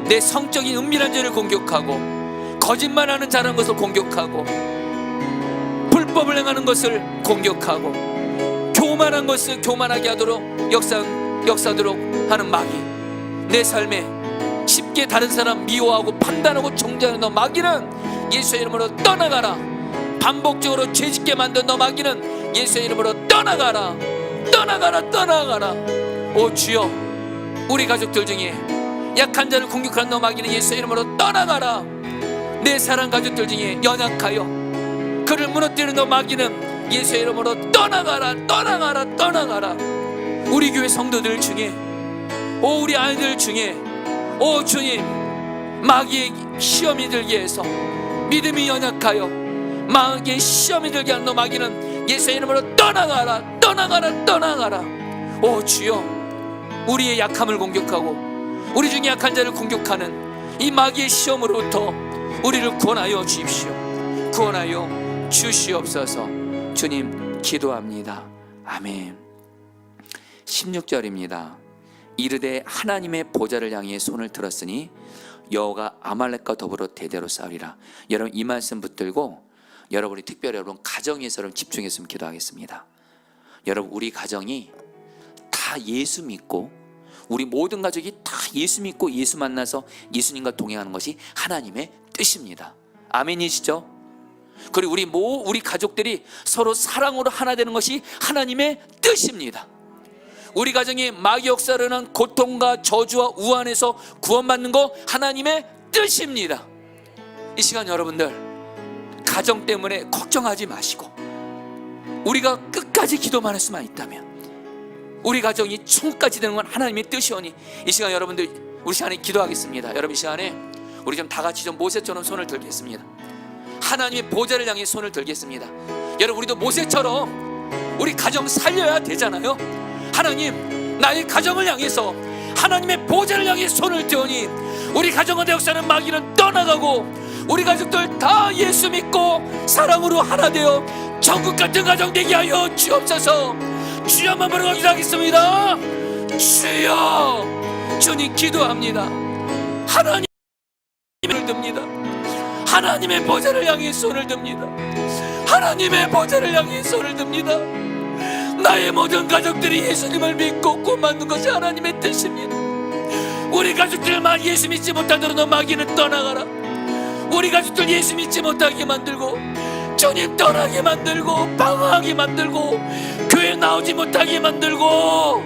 내 성적인 은밀한 죄를 공격하고 거짓말하는 자라는 것을 공격하고 불법을 행하는 것을 공격하고 교만한 것을 교만하게 하도록 역사하도록 하는 마귀, 내 삶에 쉽게 다른 사람 미워하고 판단하고 정죄하는 너 마귀는 예수의 이름으로 떠나가라. 반복적으로 죄짓게 만든 너 마귀는 예수의 이름으로 떠나가라. 떠나가라. 떠나가라. 오 주여, 우리 가족들 중에 약한 자를 공격하는 너 마귀는 예수의 이름으로 떠나가라. 내 사랑 가족들 중에 연약하여 그를 무너뜨리는 너 마귀는 예수의 이름으로 떠나가라. 떠나가라. 떠나가라. 우리 교회 성도들 중에, 오 우리 아이들 중에, 오 주님, 마귀의 시험이 들게 해서 믿음이 연약하여 마귀의 시험이 들게 하는 너 마귀는 예수의 이름으로 떠나가라. 떠나가라. 떠나가라. 오 주여, 우리의 약함을 공격하고 우리 중에 약한 자를 공격하는 이 마귀의 시험으로부터 우리를 구원하여 주십시오. 구원하여 주시옵소서. 주님 기도합니다. 아멘. 16절입니다. 이르되 하나님의 보좌를 향해 손을 들었으니 여호와가 아말렉과 더불어 대대로 싸우리라. 여러분 이 말씀 붙들고 여러분이 특별히 여러분 가정에서 집중했으면 기도하겠습니다. 여러분 우리 가정이 다 예수 믿고 우리 모든 가족이 다 예수 믿고 예수 만나서 예수님과 동행하는 것이 하나님의 뜻입니다. 아멘이시죠? 그리고 우리 가족들이 서로 사랑으로 하나 되는 것이 하나님의 뜻입니다. 우리 가정이 마귀 역사를 한 고통과 저주와 우환에서 구원받는 거 하나님의 뜻입니다. 이 시간 여러분들 가정 때문에 걱정하지 마시고 우리가 끝까지 기도만 할 수만 있다면 우리 가정이 천국까지 되는 건 하나님의 뜻이오니 이 시간 여러분들 우리 시간에 기도하겠습니다. 여러분 이 시간에 우리 좀 다 같이 좀 모세처럼 손을 들겠습니다. 하나님의 보좌를 향해 손을 들겠습니다. 여러분 우리도 모세처럼 우리 가정 살려야 되잖아요. 하나님, 나의 가정을 향해서 하나님의 보좌를 향해 손을 떼오니 우리 가정의 역사는 마귀는 떠나가고 우리 가족들 다 예수 믿고 사랑으로 하나 되어 천국 같은 가정 되게 하여 주옵소서. 주여 한번 부르고 기도하겠습니다. 주여, 주님 기도합니다. 하나님의 손을 듭니다. 하나님의 보좌를 향해 손을 듭니다. 하나님의 보좌를 향해 손을 듭니다. 나의 모든 가족들이 예수님을 믿고 구원받는 것이 하나님의 뜻입니다. 우리 가족들만 예수 믿지 못하도록 너 마귀는 떠나가라. 우리 가족들 예수 믿지 못하게 만들고 주님 떠나게 만들고 방황하게 만들고 교회 나오지 못하게 만들고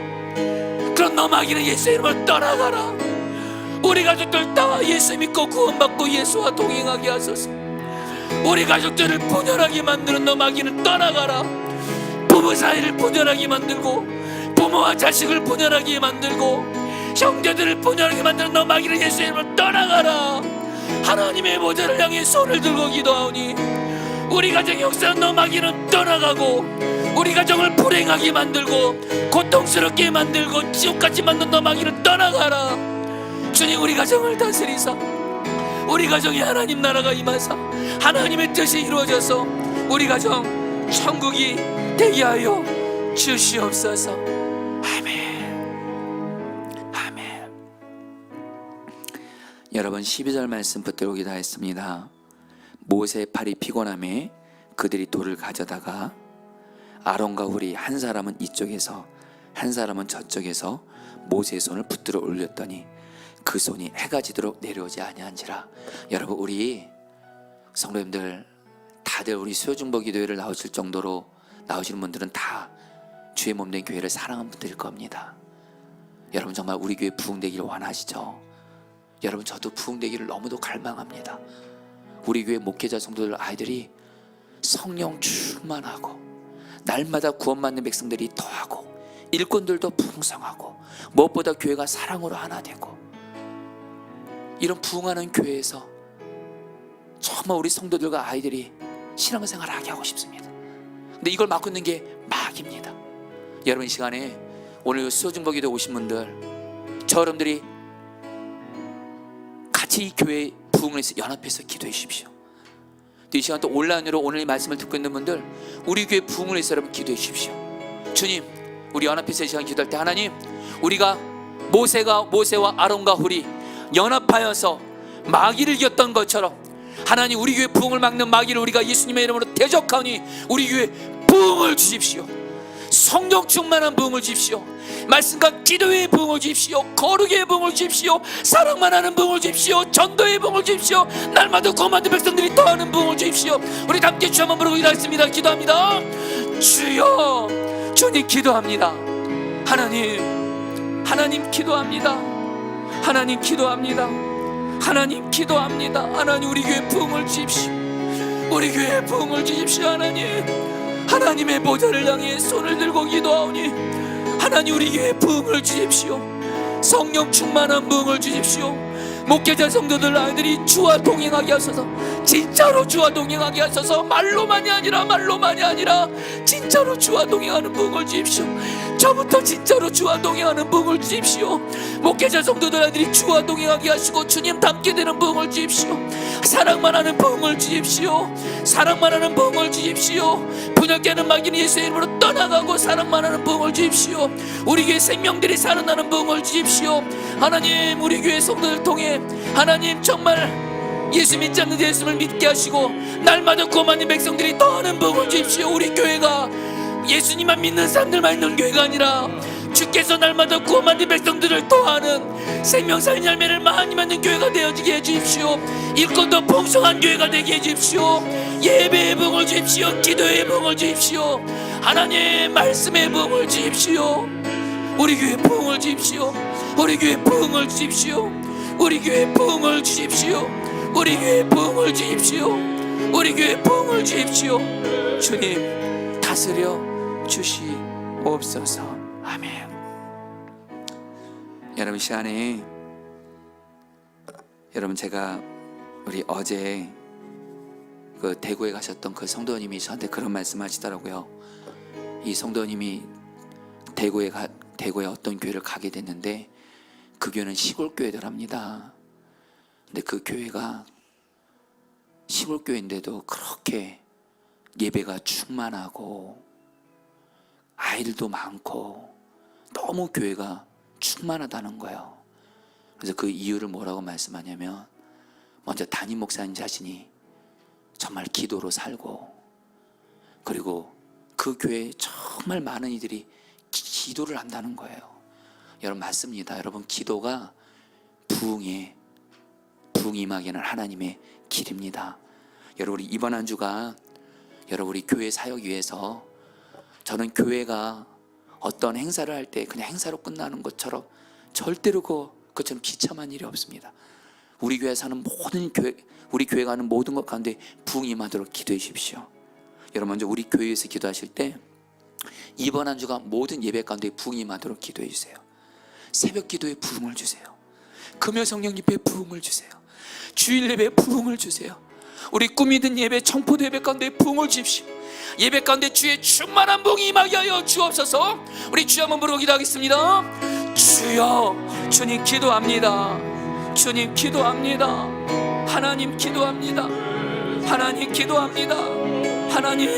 그런 너 마귀는 예수 이름으로 떠나가라. 우리 가족들 다 예수 믿고 구원받고 예수와 동행하게 하소서. 우리 가족들을 분열하게 만드는 너 마귀는 떠나가라. 부부 사이를 분열하게 만들고 부모와 자식을 분열하게 만들고 형제들을 분열하게 만드는 너 마귀는 예수 이름으로 떠나가라. 하나님의 보좌를 향해 손을 들고 기도하오니 우리 가정의 역사는 너 마귀는 떠나가고 우리 가정을 불행하게 만들고 고통스럽게 만들고 지옥같이 만든 너 마귀는 떠나가라. 주님 우리 가정을 다스리사 우리 가정에 하나님 나라가 임하사 하나님의 뜻이 이루어져서 우리 가정 천국이 되게 하여 주시옵소서. 아멘. 아멘. 여러분 12절 말씀 붙들고 기도하였습니다. 모세의 팔이 피곤함에 그들이 돌을 가져다가 아론과 훌이 한 사람은 이쪽에서 한 사람은 저쪽에서 모세의 손을 붙들어 올렸더니 그 손이 해가 지도록 내려오지 아니한지라. 여러분 우리 성도님들 다들 우리 수요중보 기도회를 나오실 정도로 나오시는 분들은 다 주의 몸된 교회를 사랑하는 분들일 겁니다. 여러분 정말 우리 교회 부흥되기를 원하시죠? 여러분 저도 부흥되기를 너무도 갈망합니다. 우리 교회 목회자 성도들 아이들이 성령 충만하고 날마다 구원받는 백성들이 더하고 일꾼들도 풍성하고 무엇보다 교회가 사랑으로 하나 되고 이런 부흥하는 교회에서 정말 우리 성도들과 아이들이 신앙생활을 하게 하고 싶습니다. 근데 이걸 막고 있는 게 마귀입니다. 여러분 이 시간에 오늘 수요중보기도에 오신 분들 저 여러분들이 같이 이 교회 부흥을 해서 연합해서 기도해 주십시오. 또 이 시간 또 온라인으로 오늘 이 말씀을 듣고 있는 분들, 우리 교회 부흥을 위해서 여러분 기도해 주십시오. 주님, 우리 연합해서 이 시간 기도할 때 하나님, 우리가 모세와 아론과 훌이 연합하여서 마귀를 이겼던 것처럼 하나님, 우리 교회 부흥을 막는 마귀를 우리가 예수님의 이름으로 대적하니 우리 교회 부흥을 주십시오. 성령 충만한 부흥을 주십시오. 말씀과 기도의 부흥을 주십시오. 거룩의 부흥을 주십시오. 사랑만 하는 부흥을 주십시오. 전도의 부흥을 주십시오. 날마다 구원받는 백성들이 더하는 부흥을 주십시오. 우리 함께 주 한번 부르고 일하겠습니다. 기도합니다. 주여, 주님 기도합니다. 하나님 기도합니다. 하나님 기도합니다. 하나님 기도합니다. 하나님, 우리 교회 부흥을 주십시오. 우리 교회 부흥을 주십시오. 하나님의 보좌를 향해 손을 들고 기도하오니 하나님, 우리 교회 부흥을 주십시오. 성령 충만한 부흥을 주십시오. 목회자 성도들 아이들이 주와 동행하게 하소서. 진짜로 주와 동행하게 하소서. 말로만이 아니라 진짜로 주와 동행하는 부흥을 주십시오. 저부터 진짜로 주와 동행하는 부흥을 주십시오. 목회자 성도들 아이들이 주와 동행하게 하시고 주님 닮게 되는 부흥을 주십시오. 사랑만 하는 부흥을 주십시오. 사랑만 하는 부흥을 주십시오. 분열케 하는 마귀는 예수의 이름으로 떠나가고 사랑만 하는 부흥을 주십시오. 우리 교회 생명들이 살아나는 부흥을 주십시오. 하나님, 우리 교회 성도들 통해 하나님 정말 예수 믿지 않는 예수를 믿게 하시고 날마다 구원받는 백성들이 더하는 부흥을 주십시오. 우리 교회가 예수님만 믿는 사람들만 있는 교회가 아니라 주께서 날마다 구원받는 백성들을 더하는 생명 살린 열매를 많이 맺는 교회가 되어지게 해주십시오. 일꾼도 풍성한 교회가 되게 해주십시오. 예배의 부흥을 주십시오. 기도의 부흥을 주십시오. 하나님 말씀의 부흥을 주십시오. 우리 교회 부흥을 주십시오. 우리 교회 부흥을 주십시오. 우리 교회 부흥을 주십시오. 우리 교회 부흥을 주십시오. 우리 교회 부흥을 주십시오. 주님 다스려 주시옵소서. 아멘. 여러분, 시간에 여러분, 제가 우리 어제 그 대구에 가셨던 그 성도님이 저한테 그런 말씀하시더라고요. 이 성도님이 대구에 어떤 교회를 가게 됐는데 그 교회는 시골 교회더랍니다. 근데 그 교회가 시골 교회인데도 그렇게 예배가 충만하고 아이들도 많고 너무 교회가 충만하다는 거예요. 그래서 그 이유를 뭐라고 말씀하냐면, 먼저 담임 목사님 자신이 정말 기도로 살고, 그리고 그 교회에 정말 많은 이들이 기도를 한다는 거예요. 여러분, 맞습니다. 여러분, 기도가 부흥 임하게는 하나님의 길입니다. 여러분, 우리 이번 한 주가 여러분 우리 교회 사역 위해서, 저는 교회가 어떤 행사를 할 때 그냥 행사로 끝나는 것처럼 절대로 그것처럼 비참한 일이 없습니다. 우리 교회 사는 모든 우리 교회가 하는 모든 것 가운데 부흥이 임하도록 기도해 주십시오. 여러분, 먼저 우리 교회에서 기도하실 때 이번 한 주가 모든 예배 가운데 부흥이 임하도록 기도해 주세요. 새벽 기도에 부흥을 주세요. 금요 성령 예배에 부흥을 주세요. 주일 예배에 부흥을 주세요. 우리 꿈이 든 예배, 청포도 예배 가운데 부흥을 주십시오. 예배 가운데 주의 충만한 부흥이 임하게 하여 주옵소서. 우리 주여 한번 부르고 기도하겠습니다. 주여, 주님 기도합니다. 주님 기도합니다. 하나님 기도합니다. 하나님 기도합니다. 하나님,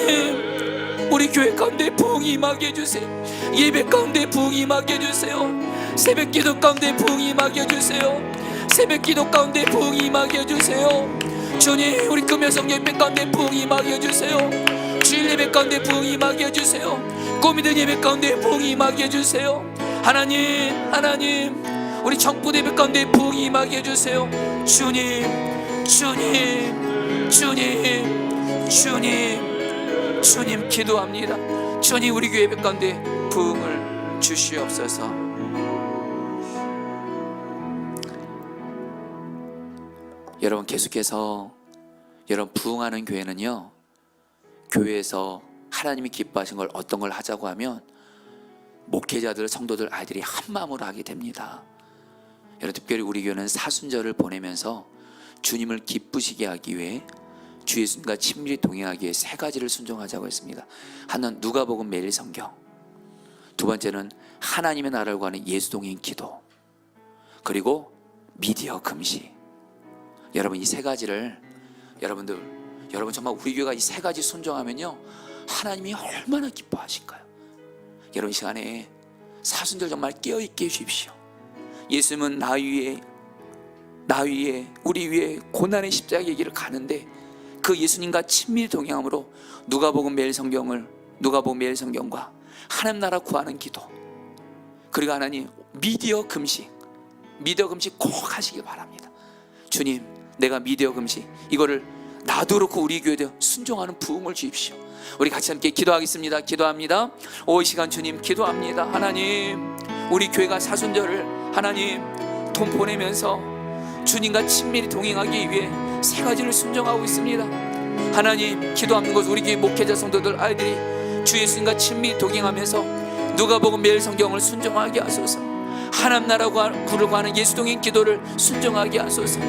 우리 교회 가운데 부흥이 임하게 해주세요. 예배 가운데 부흥이 임하게 해주세요. 새벽 기도 가운데 부흥이 임하게 해주세요. 새벽 기도 가운데 부흥이 임하게 해주세요. 주님, 우리 금요 성령 예배 가운데 부흥이 임하게 해주세요. 주일 예배 가운데 부흥이 임하게 해주세요. 꿈이든 예배 가운데 부흥이 임하게 해주세요. 하나님, 우리 청포도 예배 가운데 부흥이 임하게 해주세요. 주님 기도합니다. 주님, 우리 교회 예배 가운데 부흥을 주시옵소서. 여러분, 계속해서 여러분 부흥하는 교회는요, 교회에서 하나님이 기뻐하신 걸 어떤 걸 하자고 하면 목회자들, 성도들, 아이들이 한 마음으로 하게 됩니다. 여러분, 특별히 우리 교회는 사순절을 보내면서 주님을 기쁘시게 하기 위해 주 예수님과 친밀히 동행하기 위해 세 가지를 순종하자고 했습니다. 하나는 누가복음 매일 성경, 두 번째는 하나님의 나라를 구하는 예수 동행 기도, 그리고 미디어 금식. 여러분, 이 세 가지를 여러분들 여러분 정말 우리 교회가 이 세 가지 순종하면요 하나님이 얼마나 기뻐하실까요? 여러분 이 시간에 사순절 정말 깨어있게 해주십시오. 예수님은 나 위에 우리 위에 고난의 십자가의 길을 가는데 그 예수님과 친밀히 동행함으로 누가복음 매일 성경과 하나님 나라 구하는 기도, 그리고 하나님 미디어 금식 꼭 하시길 바랍니다. 주님, 내가 미디어 금식 이거를 나도 그렇고 우리 교회도 순종하는 부흥을 주십시오. 우리 같이 함께 기도하겠습니다. 기도합니다. 이 시간 주님 기도합니다. 하나님, 우리 교회가 사순절을 하나님 돈 보내면서 주님과 친밀히 동행하기 위해 세 가지를 순종하고 있습니다. 하나님, 기도하는 것 우리 교회 목회자 성도들 아이들이 주 예수님과 친밀히 동행하면서 누가복음 매일 성경을 순종하게 하소서. 하나님 나라 구를 구하는 예수 동행 기도를 순종하게 하소서.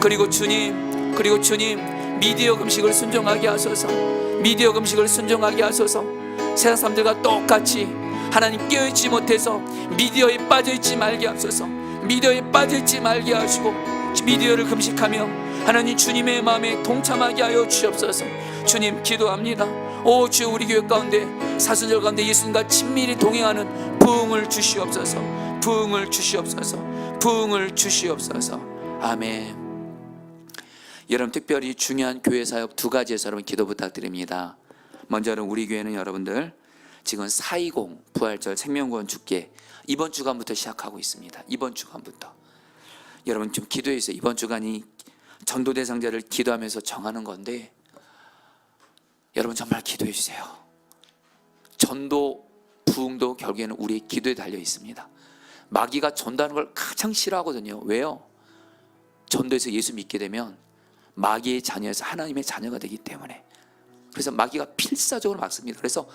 그리고 주님 미디어 금식을 순종하게 하소서. 미디어 금식을 순종하게 하소서. 세상 사람들과 똑같이 하나님 깨어있지 못해서 미디어에 빠져있지 말게 하소서. 미디어에 빠져있지 말게 하시고 미디어를 금식하며 하나님 주님의 마음에 동참하게 하여 주옵소서. 주님 기도합니다. 주여, 우리 교회 가운데 사순절 가운데 예수님과 친밀히 동행하는 부흥을 주시옵소서. 부흥을 주시옵소서. 부흥을 주시옵소서. 아멘. 여러분, 특별히 중요한 교회 사역 두 가지에서 여러분 기도 부탁드립니다. 먼저는 우리 교회는 여러분들 지금 4.20 부활절 생명구원 축제 이번 주간부터 시작하고 있습니다. 이번 주간부터 여러분 좀 기도해 주세요. 이번 주간이 전도 대상자를 기도하면서 정하는 건데 여러분 정말 기도해 주세요. 전도 부흥도 결국에는 우리의 기도에 달려 있습니다. 마귀가 전도하는 걸 가장 싫어하거든요. 왜요? 전도에서 예수 믿게 되면 마귀의 자녀에서 하나님의 자녀가 되기 때문에. 그래서 마귀가 필사적으로 막습니다. 그래서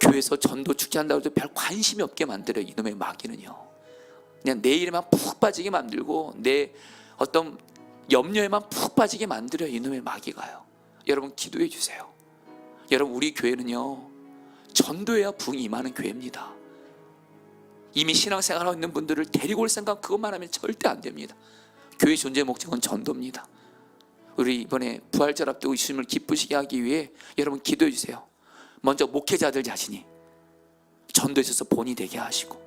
교회에서 전도 축제한다고 해도 별 관심이 없게 만들어요. 이놈의 마귀는요. 그냥 내 일에만 푹 빠지게 만들고 내 어떤 염려에만 푹 빠지게 만들어요. 이놈의 마귀가요. 여러분 기도해 주세요. 여러분, 우리 교회는요 전도해야 부흥이 임하는 교회입니다. 이미 신앙생활하고 있는 분들을 데리고 올 생각 그것만 하면 절대 안 됩니다. 교회 존재 목적은 전도입니다. 우리 이번에 부활절 앞두고 예수님을 기쁘시게 하기 위해 여러분 기도해 주세요. 먼저 목회자들 자신이 전도에 있어서 본이 되게 하시고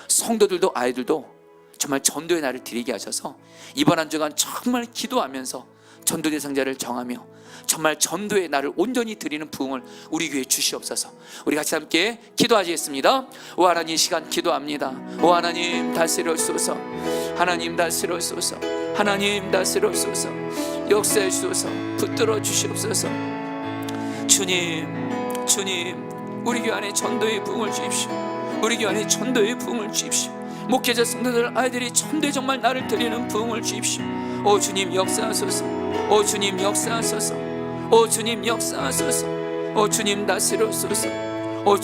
성도들도 아이들도 정말 전도의 날을 드리게 하셔서 이번 한 주간 정말 기도하면서 전도 대상자를 정하며 정말 전도의 날을 온전히 드리는 부흥을 우리 교회에 주시옵소서. 우리 같이 함께 기도하시겠습니다. 오 하나님, 이 시간 기도합니다. 오 하나님 다스려주소서. 하나님 다스려주소서. 하나님 다스려주소서. 역사해 주소서. 붙들어 주시옵소서. 주님 우리 교회 안에 전도의 부흥을 주십시오. 우리 교회 안에 전도의 부흥을 주십시오. 목회자 성도들 아이들이 전도에 정말 나를 드리는 부흥을 주십시오. 오 주님 역사하소서. 오 주님 역사하소서. 오 주님 역사하소서. 오 주님 다스려소서. 오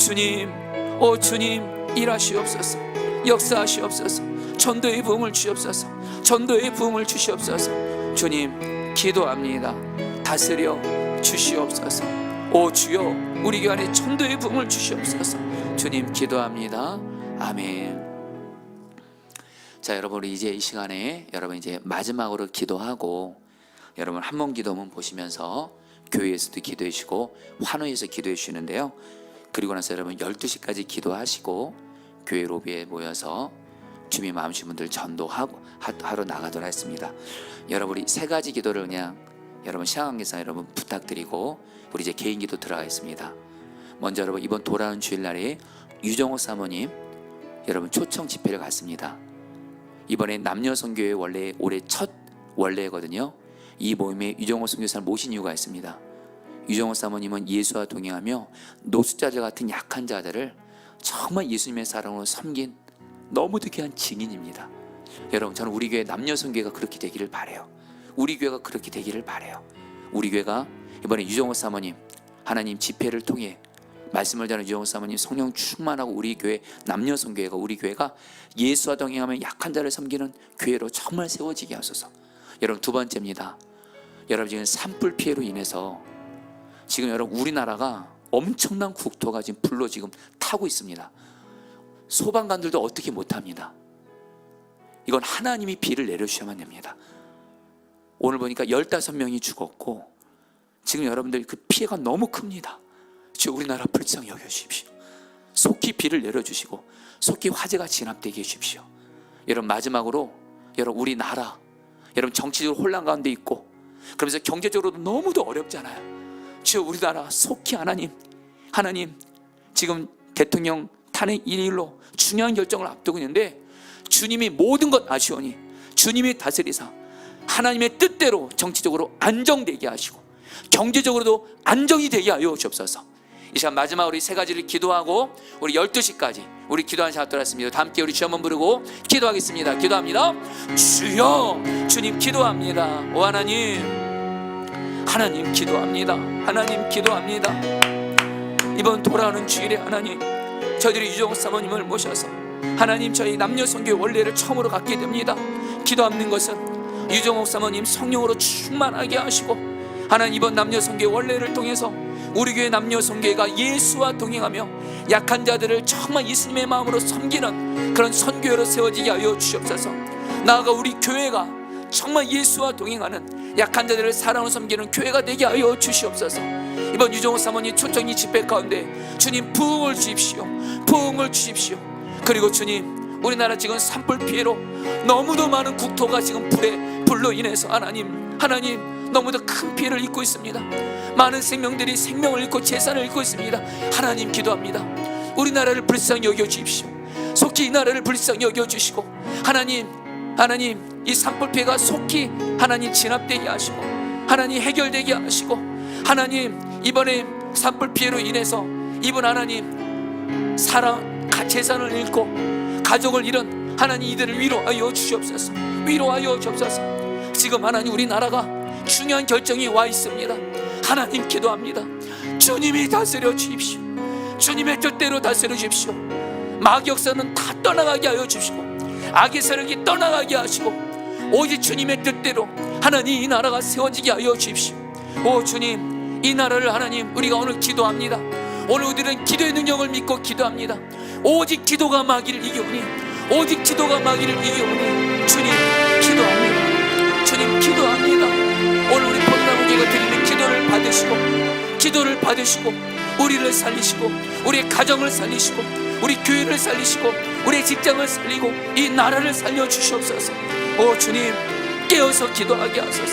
주님 일하시옵소서. 역사하시옵소서. 전도의 부흥을 주시옵소서. 전도의 부흥을 주시옵소서. 주님 기도합니다. 다스려 주시옵소서. 오 주여, 우리 교회 안에 전도의 부흥을 주시옵소서. 주님 기도합니다. 아멘. 자, 여러분, 우리 이제 이 시간에 여러분 이제 마지막으로 기도하고 여러분 한문 기도문 보시면서 교회에서도 기도해 주시고 환호에서 기도해 주시는데요. 그리고 나서 여러분 12시까지 기도하시고 교회 로비에 모여서 주님 마음주신 분들 전도하고 하러 나가도록 하겠습니다. 여러분, 우리 세 가지 기도를 그냥 여러분 시간관계상 여러분 부탁드리고 우리 이제 개인 기도 들어가겠습니다. 먼저 여러분, 이번 돌아오는 주일날에 유정호 사모님 여러분 초청 집회를 갔습니다. 이번에 남녀선교회 원래 올해 첫 원래거든요. 이 모임에 유정호 선교사를 모신 이유가 있습니다. 유정호 사모님은 예수와 동행하며 노숙자들 같은 약한 자들을 정말 예수님의 사랑으로 섬긴 너무도 귀한 증인입니다. 여러분, 저는 우리 교회 남녀선교회가 그렇게 되기를 바라요. 우리 교회가 그렇게 되기를 바라요. 우리 교회가 이번에 유정호 사모님 하나님 집회를 통해 말씀을 전하는 유정호 사모님 성령 충만하고 우리 교회 남녀선교회가 우리 교회가 예수와 동행하며 약한 자를 섬기는 교회로 정말 세워지게 하소서. 여러분, 두 번째입니다. 여러분, 지금 산불 피해로 인해서 지금 여러분 우리나라가 엄청난 국토가 지금 불로 지금 타고 있습니다. 소방관들도 어떻게 못합니다. 이건 하나님이 비를 내려주셔야만 됩니다. 오늘 보니까 15명이 죽었고 지금 여러분들 그 피해가 너무 큽니다. 주 우리나라 불쌍히 여겨주십시오. 속히 비를 내려주시고 속히 화재가 진압되게 해주십시오. 여러분 마지막으로 여러분 우리나라 여러분 정치적으로 혼란 가운데 있고 그러면서 경제적으로도 너무도 어렵잖아요. 주 우리나라 속히 하나님 지금 대통령 탄핵 일일로 중요한 결정을 앞두고 있는데 주님이 모든 것 아시오니 주님이 다스리사 하나님의 뜻대로 정치적으로 안정되게 하시고 경제적으로도 안정이 되게 하여 주옵소서. 이 시간 마지막으로 우리 세 가지를 기도하고 우리 12시까지 우리 기도하는 시간 돌아왔습니다. 다 함께 우리 주 한번 부르고 기도하겠습니다. 기도합니다. 주여 주님 기도합니다. 오 하나님 기도합니다. 하나님 기도합니다. 이번 돌아오는 주일에 하나님 저희들이 유정옥 사모님을 모셔서 하나님 저희 남녀 선교의 원례를 처음으로 갖게 됩니다. 기도하는 것은 유정옥 사모님 성령으로 충만하게 하시고 하나님 이번 남녀 선교의 원례를 통해서 우리 교회 남녀 선교회가 예수와 동행하며 약한 자들을 정말 예수님의 마음으로 섬기는 그런 선교회로 세워지게 하여 주시옵소서. 나아가 우리 교회가 정말 예수와 동행하는 약한 자들을 사랑으로 섬기는 교회가 되게 하여 주시옵소서. 이번 유정호 사모님 초청이 집회 가운데 주님 부흥을 주십시오. 부흥을 주십시오. 그리고 주님 우리나라 지금 산불 피해로 너무도 많은 국토가 지금 불로 인해서 하나님 너무도 큰 피해를 입고 있습니다. 많은 생명들이 생명을 잃고 재산을 잃고 있습니다. 하나님 기도합니다. 우리나라를 불쌍히 여겨주십시오. 속히 이 나라를 불쌍히 여겨주시고 하나님 이 산불 피해가 속히 하나님 진압되게 하시고 하나님 해결되게 하시고 하나님 이번에 산불 피해로 인해서 이번 하나님 사랑 재산을 잃고 가족을 잃은 하나님 이들을 위로하여 주시옵소서. 위로하여 주옵소서. 지금 하나님 우리나라가 중요한 결정이 와 있습니다. 하나님 기도합니다. 주님이 다스려 주십시오. 주님의 뜻대로 다스려 주십시오. 마귀 역사는 다 떠나가게 하여 주시고 악의 세력이 떠나가게 하시고 오직 주님의 뜻대로 하나님 이 나라가 세워지게 하여 주십시오. 오 주님 이 나라를 하나님 우리가 오늘 기도합니다. 오늘 우리는 기도의 능력을 믿고 기도합니다. 오직 기도가 마귀를 이겨오니 오직 기도가 마귀를 이겨오니 주님 기도합니다. 주님 기도합니다. 오늘 우리 포도나무교회가 드리는 기도를 받으시고 우리를 살리시고 우리의 가정을 살리시고 우리 교회를 살리시고 우리의 직장을 살리고 이 나라를 살려주시옵소서. 오 주님 깨어서 기도하게 하소서.